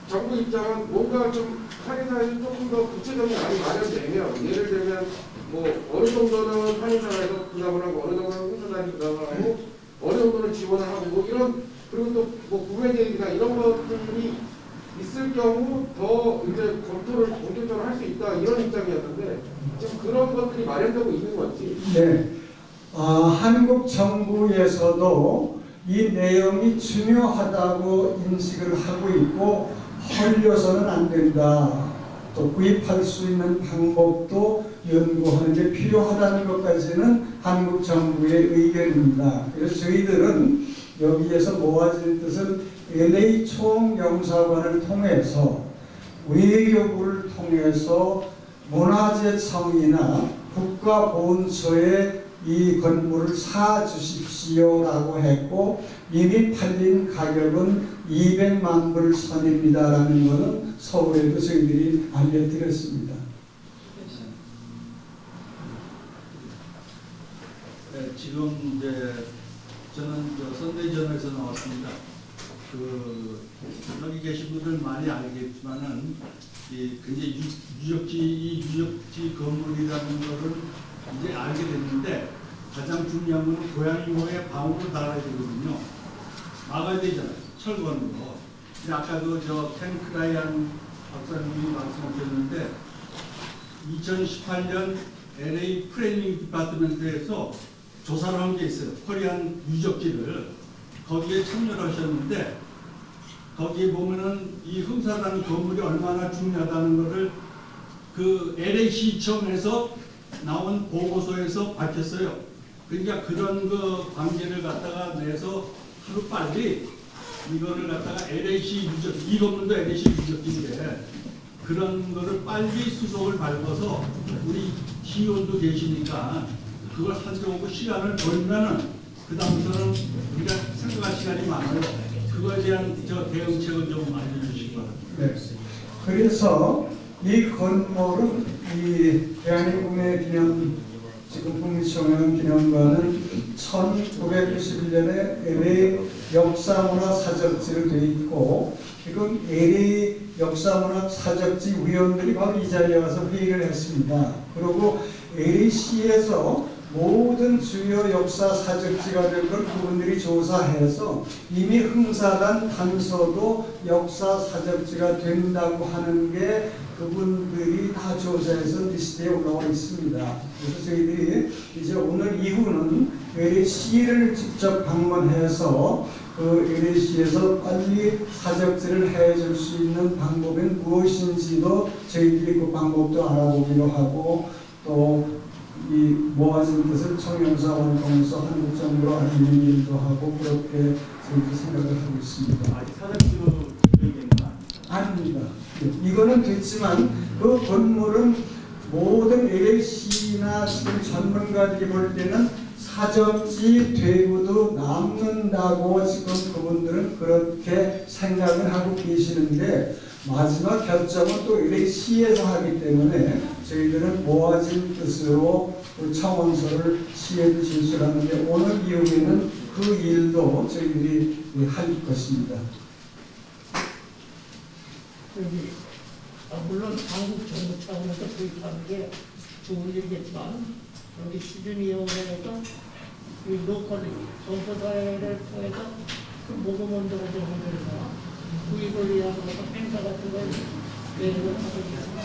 정부 입장은 뭔가 좀 한인사에서 조금 더 구체적인 안이 마련되면 예를 들면 뭐 어느 정도는 한인사에서 부담을 하고 어느 정도는 홍사단이 부담을 하고 어느 정도는 지원을 하고 뭐 이런 그리고 또 뭐 구매계획이나 이런 것들이 있을 경우 더 이제 검토를 본격적으로 할 수 있다 이런 입장이었는데 지금 그런 것들이 마련되고 있는 건지. 네, 한국 정부에서도 이 내용이 중요하다고 인식을 하고 있고 헐려서는 안 된다. 또 구입할 수 있는 방법도 연구하는 게 필요하다는 것까지는 한국 정부의 의견입니다. 그래서 저희들은 여기에서 모아질 뜻은 LA 총영사관을 통해서 외교부를 통해서 문화재청이나 국가보훈처에 이 건물을 사주십시오라고 했고 이미 팔린 가격은 200만 불 선입니다라는 것은 서울에도 저희들이 알려드렸습니다. 네, 지금 이제 저는 선대전에서 나왔습니다. 여기 계신 분들 많이 알겠지만은 굉장히 이 유적지 건물이라는 것을 이제 알게 됐는데 가장 중요한 건 고양이호의 방으로 달아야 되거든요. 막아야 되잖아요. 철거하는 거. 아까도 켄 크라이안 박사님이 말씀하셨는데 2018년 LA 플래닝 디파트먼트에서 조사를 한 게 있어요. 코리안 유적지를 거기에 참여를 하셨는데 거기에 보면은 이 흥사단 건물이 얼마나 중요하다는 것을 그 LA시청에서 나온 보고서에서 밝혔어요. 그러니까 그런 그 관계를 갖다가 내서 하루 빨리 이거를 갖다가 LA시 유적지, 이 건물도 LA시 유적지인데 그런 거를 빨리 수속을 밟아서 우리 시의원도 계시니까 그걸 한정하고 시간을 벌면은 그 다음부터는 우리가 생각할 시간이 많아요. 그거에 대한 대응책을 좀 알려주시기 바랍니다. 네. 그래서 이 건물은 이 대한민국의 기념 지금 국립청년 기념관은 1991년에 LA 역사문화 사적지로 되어 있고 지금 LA 역사문화 사적지 위원들이 바로 이 자리에 와서 회의를 했습니다. 그리고 LA시에서 모든 주요 역사 사적지가 될 걸 그분들이 조사해서 이미 흥사단 단서도 역사 사적지가 된다고 하는 게 그분들이 다 조사해서 리스트에 올라와 있습니다. 그래서 저희들이 이제 오늘 이후는 LA시를 직접 방문해서 그 LA시에서 빨리 사적지를 해줄 수 있는 방법이 무엇인지도 저희들이 그 방법도 알아보기로 하고 또 이 모아진 것을 총영사원을 통해서 한국 정부로 알리는 일도 하고 그렇게 저희들이 생각을 하고 있습니다. 아직 사적지로 되는 건 아닙니다. 이거는 됐지만 그 건물은 모든 LA시나 지금 전문가들이 볼 때는 사적지 되고도 남는다고 지금 그분들은 그렇게 생각을 하고 계시는데 마지막 결정은 또 LA시에서 하기 때문에 저희들은 모아진 뜻으로 그 청원서를 시에도 제출하는데 오늘 이후에는 그 일도 저희들이 할 것입니다. 물론 한국 정부 차원에서 도입하는 게 좋은 일이겠지만 여기 시즌위원회에서 이 로컬 정보사회를 통해서 그 모금운동을 좀 하면서 구입을 위한 어떤 행사 같은 걸 내놓은 하고 있습니다.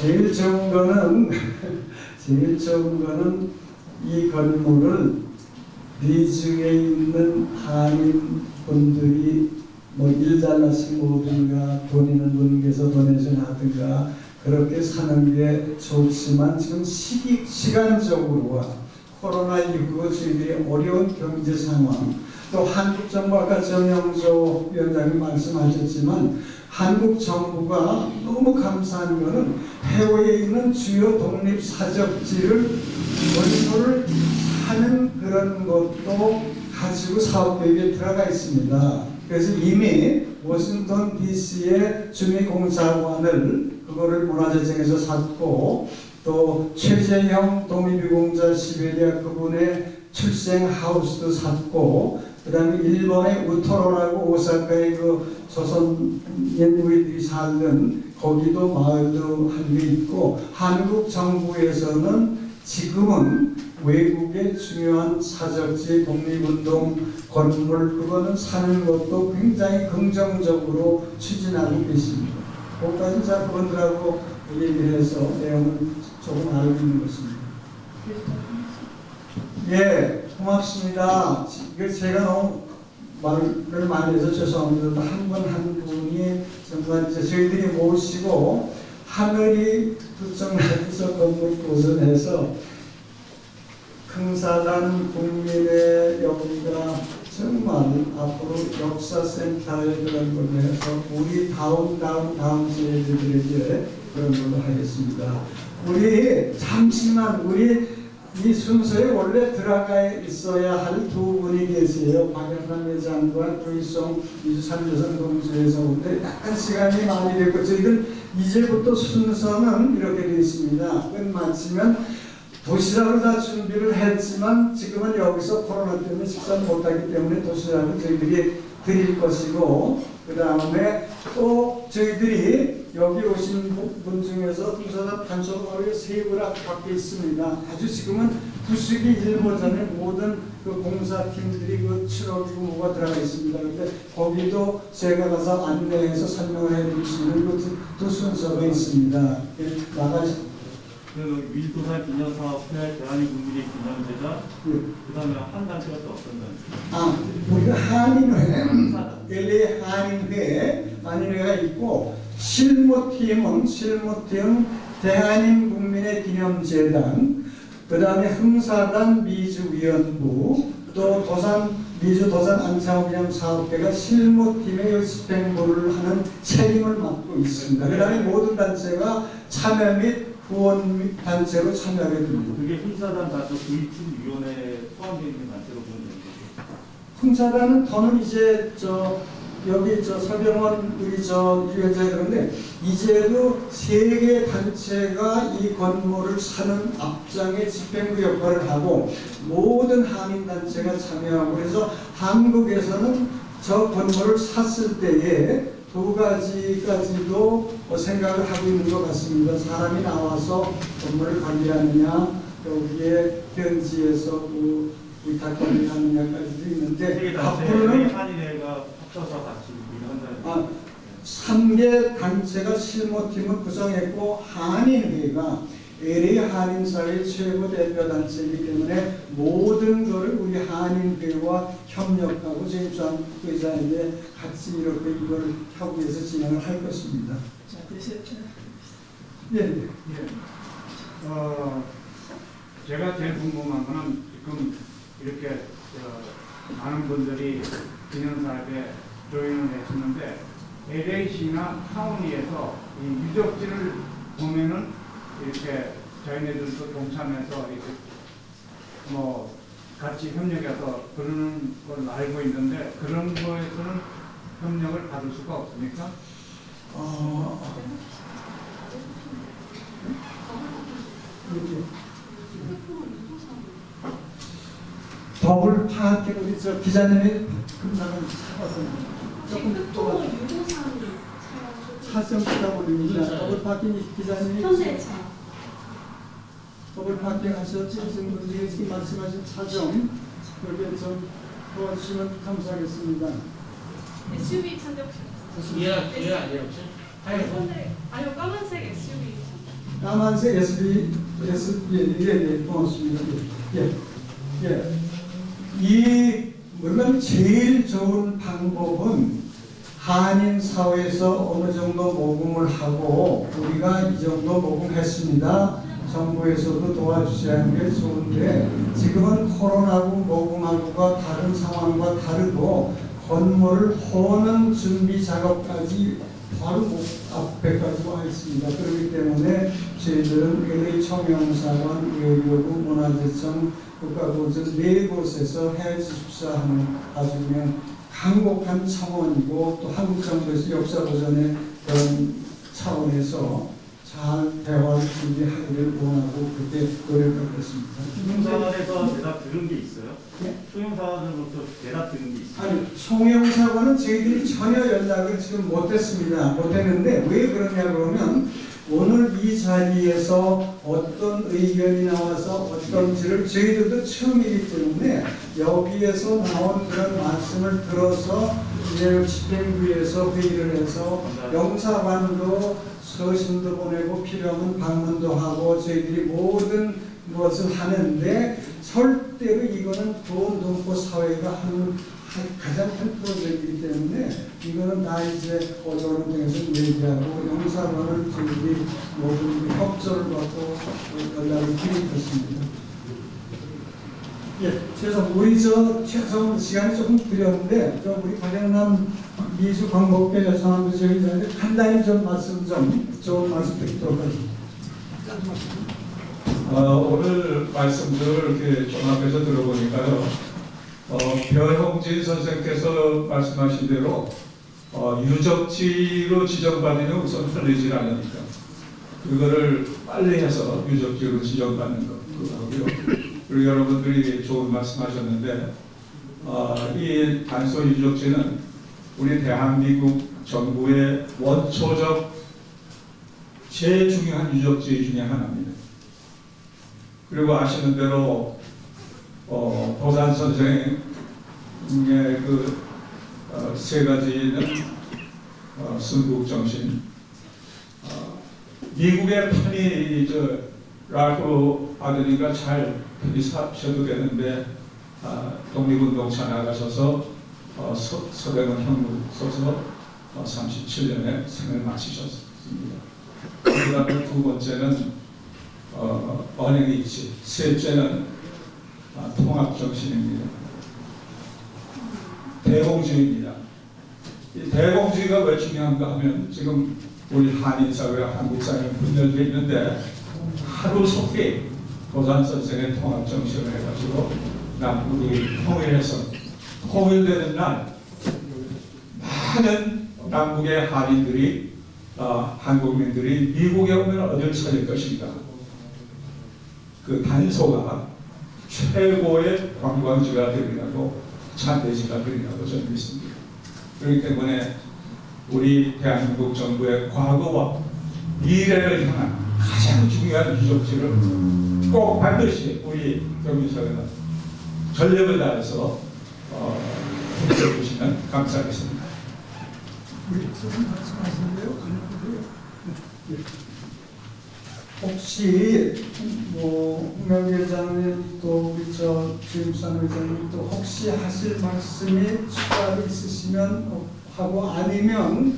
제일 좋은 거는 이 건물을 리즈에 있는 한인 분들이 뭐 일 잘나신 분이든가 돈 있는 분께서 도네이션 하든가 그렇게 사는 게 좋지만 지금 시간적으로와 코로나19 저희들이 어려운 경제 상황 또 한국 정부 아까 정영조 위원장님 말씀하셨지만 한국 정부가 너무 감사한 것은 해외에 있는 주요 독립 사적지를 건물을 하는 그런 것도 가지고 사업 계획에 들어가 있습니다. 그래서 이미 워싱턴 DC의 주미공사관을 그거를 문화재청에서 샀고 또 최재형 독립유공자 시베리아 그분의 출생 하우스도 샀고 그 다음에 일본의 우토로라고 오사카의 그 조선인 우리들이 살던 거기도 마을도 한 개 있고 한국 정부에서는 지금은 외국의 중요한 사적지 독립운동 건물 그거는 사는 것도 굉장히 긍정적으로 추진하고 계십니다. 그것까지 자 그분들하고 얘기를 해서 내용을 조금 알고 있는 것입니다. 예, 고맙습니다. 이거 제가 너무 말을 많이 해서 죄송합니다. 한 분 한 분이 정말 이제 저희들이 모시고 하늘이 부쩍나서 건물 도전해서 흥사단 국민의 여기가 정말 앞으로 역사센터에 그런 걸로 해서 우리 다음 세대들에게 그런 걸로 하겠습니다. 우리 잠시만 우리 이 순서에 원래 들어가 있어야 할 두 분이 계세요. 박영남 회장과 조희송 이주찬 여성 동지에서 오는데 약간 시간이 많이 됐고 저희들 이제부터 순서는 이렇게 되어 있습니다. 끝마치면 도시락을 다 준비를 했지만 지금은 여기서 코로나 때문에 식사 못하기 때문에 도시락을 저희들이 드릴 것이고 그 다음에 또 저희들이 여기 오신 분 중에서 풍사단 단속마을에 세 분이 밖에 있습니다. 아주 지금은 부수기 일보 전에 모든 그 공사팀들이 그 추억이고 뭐가 들어가 있습니다. 그런데 거기도 제가 가서 안내해서 설명을 해드릴 수 있는 두 순서가 있습니다. 나가시. 그 밀도산 기념사업회 대한민국민의 기념제자, 그 다음에 한 단체가 또 어떤 단체? 우리가 한인회, LA 한인회가 있고 실무팀은 대한민국민의 기념재단, 그 다음에 흥사단 미주위원부, 또 미주도산 안창호기념사업회가 실무팀의 집행부를 하는 책임을 맡고 있습니다. 그 다음에 모든 단체가 참여 및 후원 단체로 참여하게 됩니다. 그게 흥사단 단체 구입팀위원회에 포함되어 있는 단체로 보는 거죠? 흥사단은 더는 이제 여기 서병원 우리 위원장이 그런데 이제도 세 개 단체가 이 건물을 사는 앞장의 집행부 역할을 하고 모든 한인 단체가 참여하고 그래서 한국에서는 저 건물을 샀을 때에 두 가지까지도 생각을 하고 있는 것 같습니다. 사람이 나와서 건물을 관리하느냐, 여기에 현지에서 위탁 관리하느냐까지도 있는데 앞으로는 한인회가 합쳐서 같이 일한다. 3개 단체가 실무팀을 구성했고 한인회가 LA 한인사회 최고 대표 단체이기 때문에 모든 것을 우리 한인회와 협력하고 제임스 의장에게 같이 이렇게 이걸 협의해서 진행을 할 것입니다. 자, 그래서 예. 제가 제일 궁금한 거는 지금 이렇게 많은 분들이 기념사업에 조인을 했었는데 LA시나 카운티에서 이 유적지를 보면은 이렇게 저희네들도 동참해서 이렇게 뭐 같이 협력해서 그러는 걸 알고 있는데 그런 거에서는 협력을 받을 수가 없습니까? 더블 파킹 우리 기자님이 금방은 조금 또 사정 부탁드립니다. 더블 파킹 기자님이 더블 파킹 하셨지 분들이 지금 말씀하신 차정 여기에 좀 도와주시면 감사하겠습니다. SUV 차죠? 아니요. 아니요, 까만색 SUV. 까만색 SUV 고맙습니다. 물론 제일 좋은 방법은 한인 사회에서 어느 정도 모금을 하고 우리가 이 정도 모금했습니다. 정부에서도 도와주셔야 하는 게 좋은데 지금은 코로나고 모금하고가 다른 상황과 다르고 건물을 호는 준비 작업까지 바로 앞에까지 와 있습니다. 그렇기 때문에 저희들은 LA 총영사관, 외교부, 문화재청, 국가보전 네 곳에서 해주십사 하는 아주 그냥 강곡한 차원이고 또 한국 정부에서 역사보전의 그런 차원에서 잘 대화를 준비하기를 원하고 그렇게 노력하겠습니다. 총영사관에서 대답 들은 게 있어요? 네? 총영사관으로부터 대답 들은 게 있어요? 아니, 총영사관은 저희들이 전혀 연락을 지금 못했는데 왜 그러냐 그러면 오늘 이 자리에서 어떤 의견이 나와서 어떤지를 저희들도 처음이기 때문에 여기에서 나온 그런 말씀을 들어서 이제 집행부에서 회의를 해서 영사관도 서신도 보내고 필요하면 방문도 하고 저희들이 모든 것을 하는데 절대로 이거는 도움동포 사회가 하는 가장 큰 프로젝트이기 때문에 이거는 다 이제 어조를 통해서 얘기하고 영사관을 저희들이 모든 협조를 받고 연락을 드리겠습니다. 예. 최소 우리 최소 시간이 조금 드렸는데 우리 박영남 미주광복회 여성한부 지회장님 간단히 좀 말씀 좋은 말씀 드리도록 하겠습니다. 오늘 말씀들을 이렇게 종합해서 들어보니까요, 변홍진 선생께서 말씀하신 대로 유적지로 지정받으면 우선 풀리질 않으니까 그거를 빨리 해서 유적지로 지정받는 그거고요. 그리고 여러분들이 좋은 말씀하셨는데 이 단소 유적지는 우리 대한민국 정부의 원초적 제일 중요한 유적지 중에 하나입니다. 그리고 아시는 대로 도산 선생의 그 세 가지는 순국정신, 미국의 편히 랄프 아드니가 잘 편히 사셔도 되는데 독립운동차 나가셔서 서대문 형무 써서 37년에 생을 마치셨습니다. 그 다음에 두 번째는 언행이치, 셋째는 통합정신입니다. 대공주의입니다. 이 대공주의가 왜 중요한가 하면 지금 우리 한인사회와 한국사회가 분열되어 있는데 하루 속히 도산 선생의 통합정신을 해가지고 남북이 통일해서 통일되는 날 많은 남북의 한인들이 한국민들이 미국에 오면 어딜 찾을 것인가. 그 단소가 최고의 관광지가 되리라고 찬대지가 되리라고 저는 믿습니다. 그렇기 때문에 우리 대한민국 정부의 과거와 미래를 향한 가장 중요한 유적지를 꼭 반드시 우리 경민사회는 전력을 다해서 공부해 주시면 감사하겠습니다. 우리 선생님 말씀하시는데요. 혹시 홍명 회장님 또 우리 김수환 회장님 또 혹시 하실 말씀이 추가로 있으시면 하고 아니면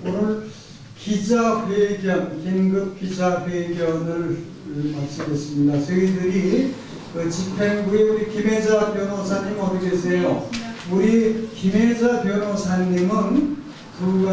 오늘 기자회견 긴급 기자회견을 마치겠습니다. 저희들이 집행부에 우리 김혜자 변호사님 어디 계세요? 우리 김혜자 변호사님은 두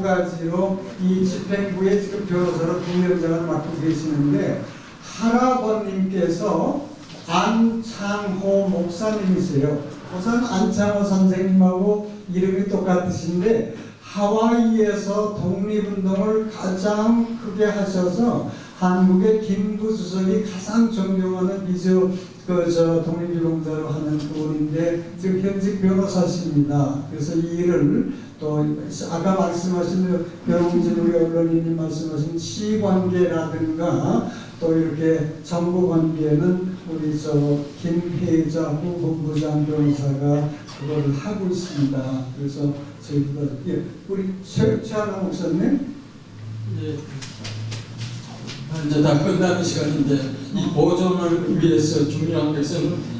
가지로 이 집행부에 지금 변호사로 부위원장을 맡고 계시는데 할아버님께서 안창호 목사님이세요. 우선 안창호 선생님하고 이름이 똑같으신데 하와이에서 독립운동을 가장 크게 하셔서 한국의 김구 주석이 가장 존경하는 독립유공자로 하는 그분인데 지금 현직 변호사십니다. 그래서 이 일을 또 아까 말씀하신 변홍진 우리 언론인님 말씀하신 시관계라든가 또 이렇게 정보관계는 우리 김혜자 후본부장 변호사가 그거를 하고 있습니다. 그래서 저희가 우리 최하나 목사님. 네. 이제 다 끝나는 시간인데 이 보존을 위해서 중요한 것은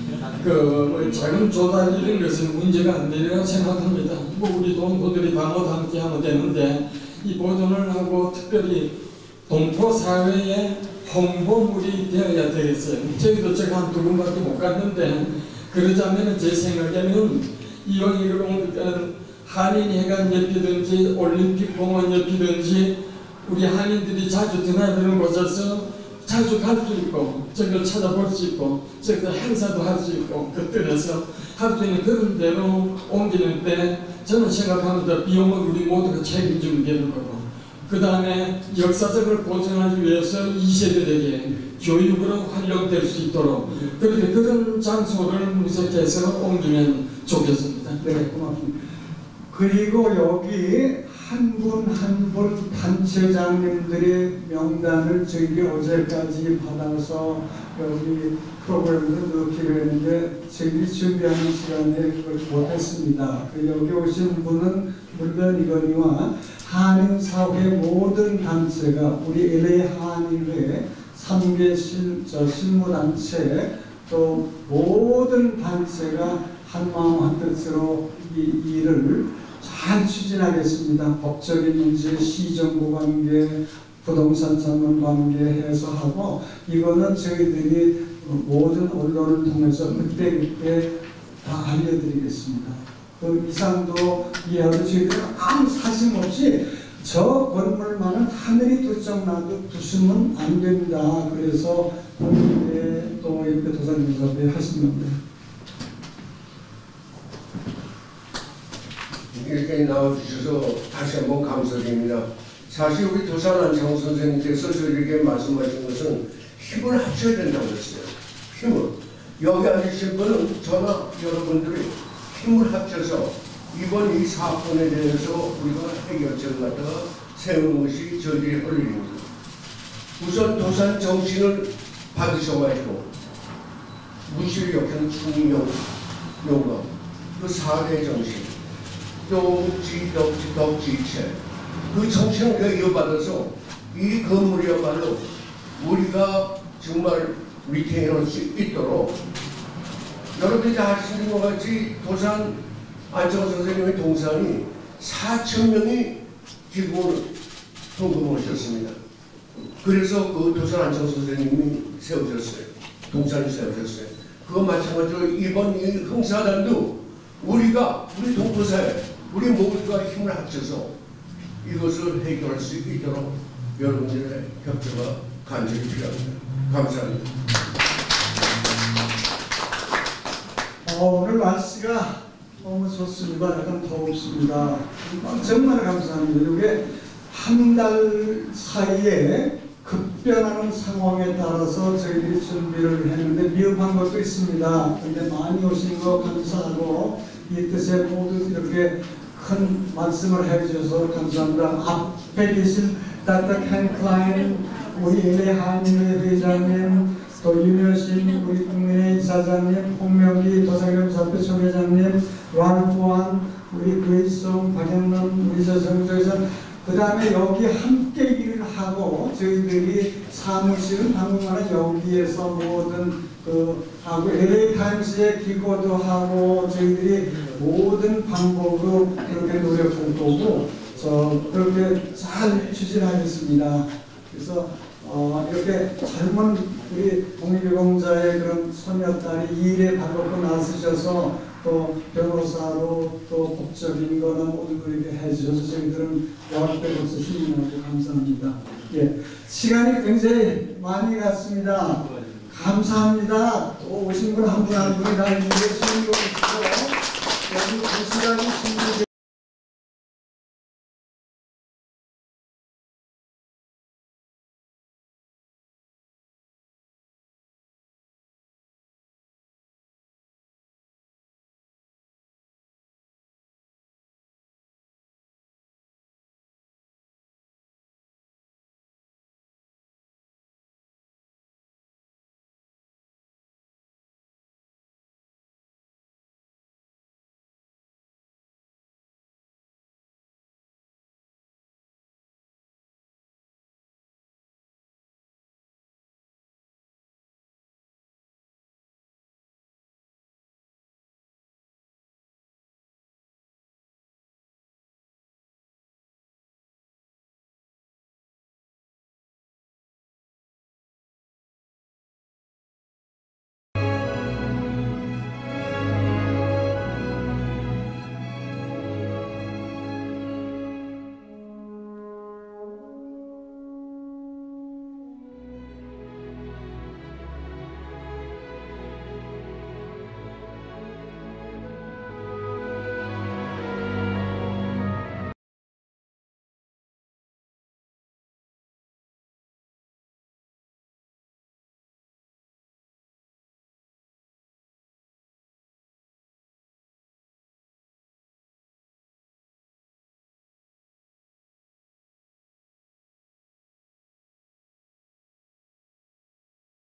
자금 조달 이런 것은 문제가 안 되리라고 생각합니다. 우리 동포들이 다 함께 하면 되는데 이 보존을 하고 특별히 동포 사회에 홍보물이 되어야 되겠어요. 저희도 제가 한 2군밖에 못 갔는데 그러자면 제 생각에는 이왕 이러니까 한인회관 옆이든지 올림픽 공원 옆이든지 우리 한인들이 자주 드나드는 곳에서 자주 갈 수 있고 저걸 찾아볼 수 있고 저기서 행사도 할 수 있고 그들에서 할 수 있는 그런 데로 옮기는 때 저는 생각합니다. 비용은 우리 모두가 책임지면 되는 거고 그 다음에 역사적을 보존하기 위해서 2세대에게 교육으로 활용될 수 있도록 그렇게 그런 장소를 무색해서 옮기면 좋겠습니다. 네, 고맙습니다. 그리고 여기 한 분 한 분 단체장님들의 명단을 저희가 어제까지 받아서 여기 프로그램으로 넣기로 했는데 저희들이 준비하는 시간에 그걸 못했습니다. 여기 오신 분은 물론이거니와 한인사회 모든 단체가 우리 LA 한인회 3개 실무단체 또 모든 단체가 한마음 한뜻으로 이 일을 잘 추진하겠습니다. 법적인 문제, 시정부 관계, 부동산 전문 관계 해서 하고 이거는 저희들이 모든 언론을 통해서 그때 다 알려드리겠습니다. 그 이상도 이하도 저희들은 아무 사심 없이 저 건물만은 하늘이 두쪽 나도 부수면 안 된다. 그래서 또 이렇게 도산교섭회 하신 겁니다. 이렇게 나와주셔서 다시 한번 감사드립니다. 사실 우리 도산 안창호 선생님께서 저에게 말씀하신 것은 힘을 합쳐야 된다고 했어요. 힘을. 여기 앉으신 분은 저나 여러분들이 힘을 합쳐서 이번 이 사건에 대해서 우리가 해결책을 갖다가 세우는 것이 저희들의 할 일입니다. 우선 도산 정신을 받으셔가지고 무실력한 충영, 용감, 그 4대 정신, 또 덕지체, 그 정신을 우리가 이어받아서 이 건물이야말로 우리가 정말 리테인할 수 있도록 여러분이 다 아시는 것 같이 도산 안창호 선생님의 동산이 4,000명이 기금을 헌금하셨습니다. 그래서 그 도산 안창호 선생님이 세우셨어요. 동산이 세우셨어요. 그거 마찬가지로 이번 이 흥사단도 우리가 우리 동포사회 우리 모두가 힘을 합쳐서 이것을 해결할 수 있도록 여러분들의 협조가 간절히 필요합니다. 감사합니다. 오늘 날씨가 너무 좋습니다. 약간 더웠습니다. 정말 감사합니다. 이게 한 달 사이에 급변하는 상황에 따라서 저희들이 준비를 했는데 위험한 것도 있습니다. 근데 많이 오신 거 감사하고 이 뜻에 모두 이렇게 큰 말씀을 해주셔서 감사합니다. 앞에 계신 닥터 켄 클라인, 우리 LA 한인회 회장님, 또 윤여신 우리 국민의 이사장님, 홍명기 도산교섭회 총회장님, 랄프완, 우리 그이송, 박영남, 우리 정조회장, 그 다음에 여기 함께 일을 하고 저희들이 사무실은 한국만은 여기에서 모든 하고 LA 타임스에 기고도 하고 저희들이 모든 방법으로 그렇게 노력할 거고 그렇게 잘 추진하겠습니다. 그래서 이렇게 젊은 우리 독립유공자의 그런 소녀딸이 이 일에 발벗고 나서셔서 또 변호사로 또 법적인 거나 모든 걸 이렇게 해주셔서 저희들은 여학교로서 힘이 나고 감사합니다. 예, 시간이 굉장히 많이 갔습니다. 감사합니다. 또 오신 분 한 분 한 분이 다 이제 신고 있고 여기 2시간이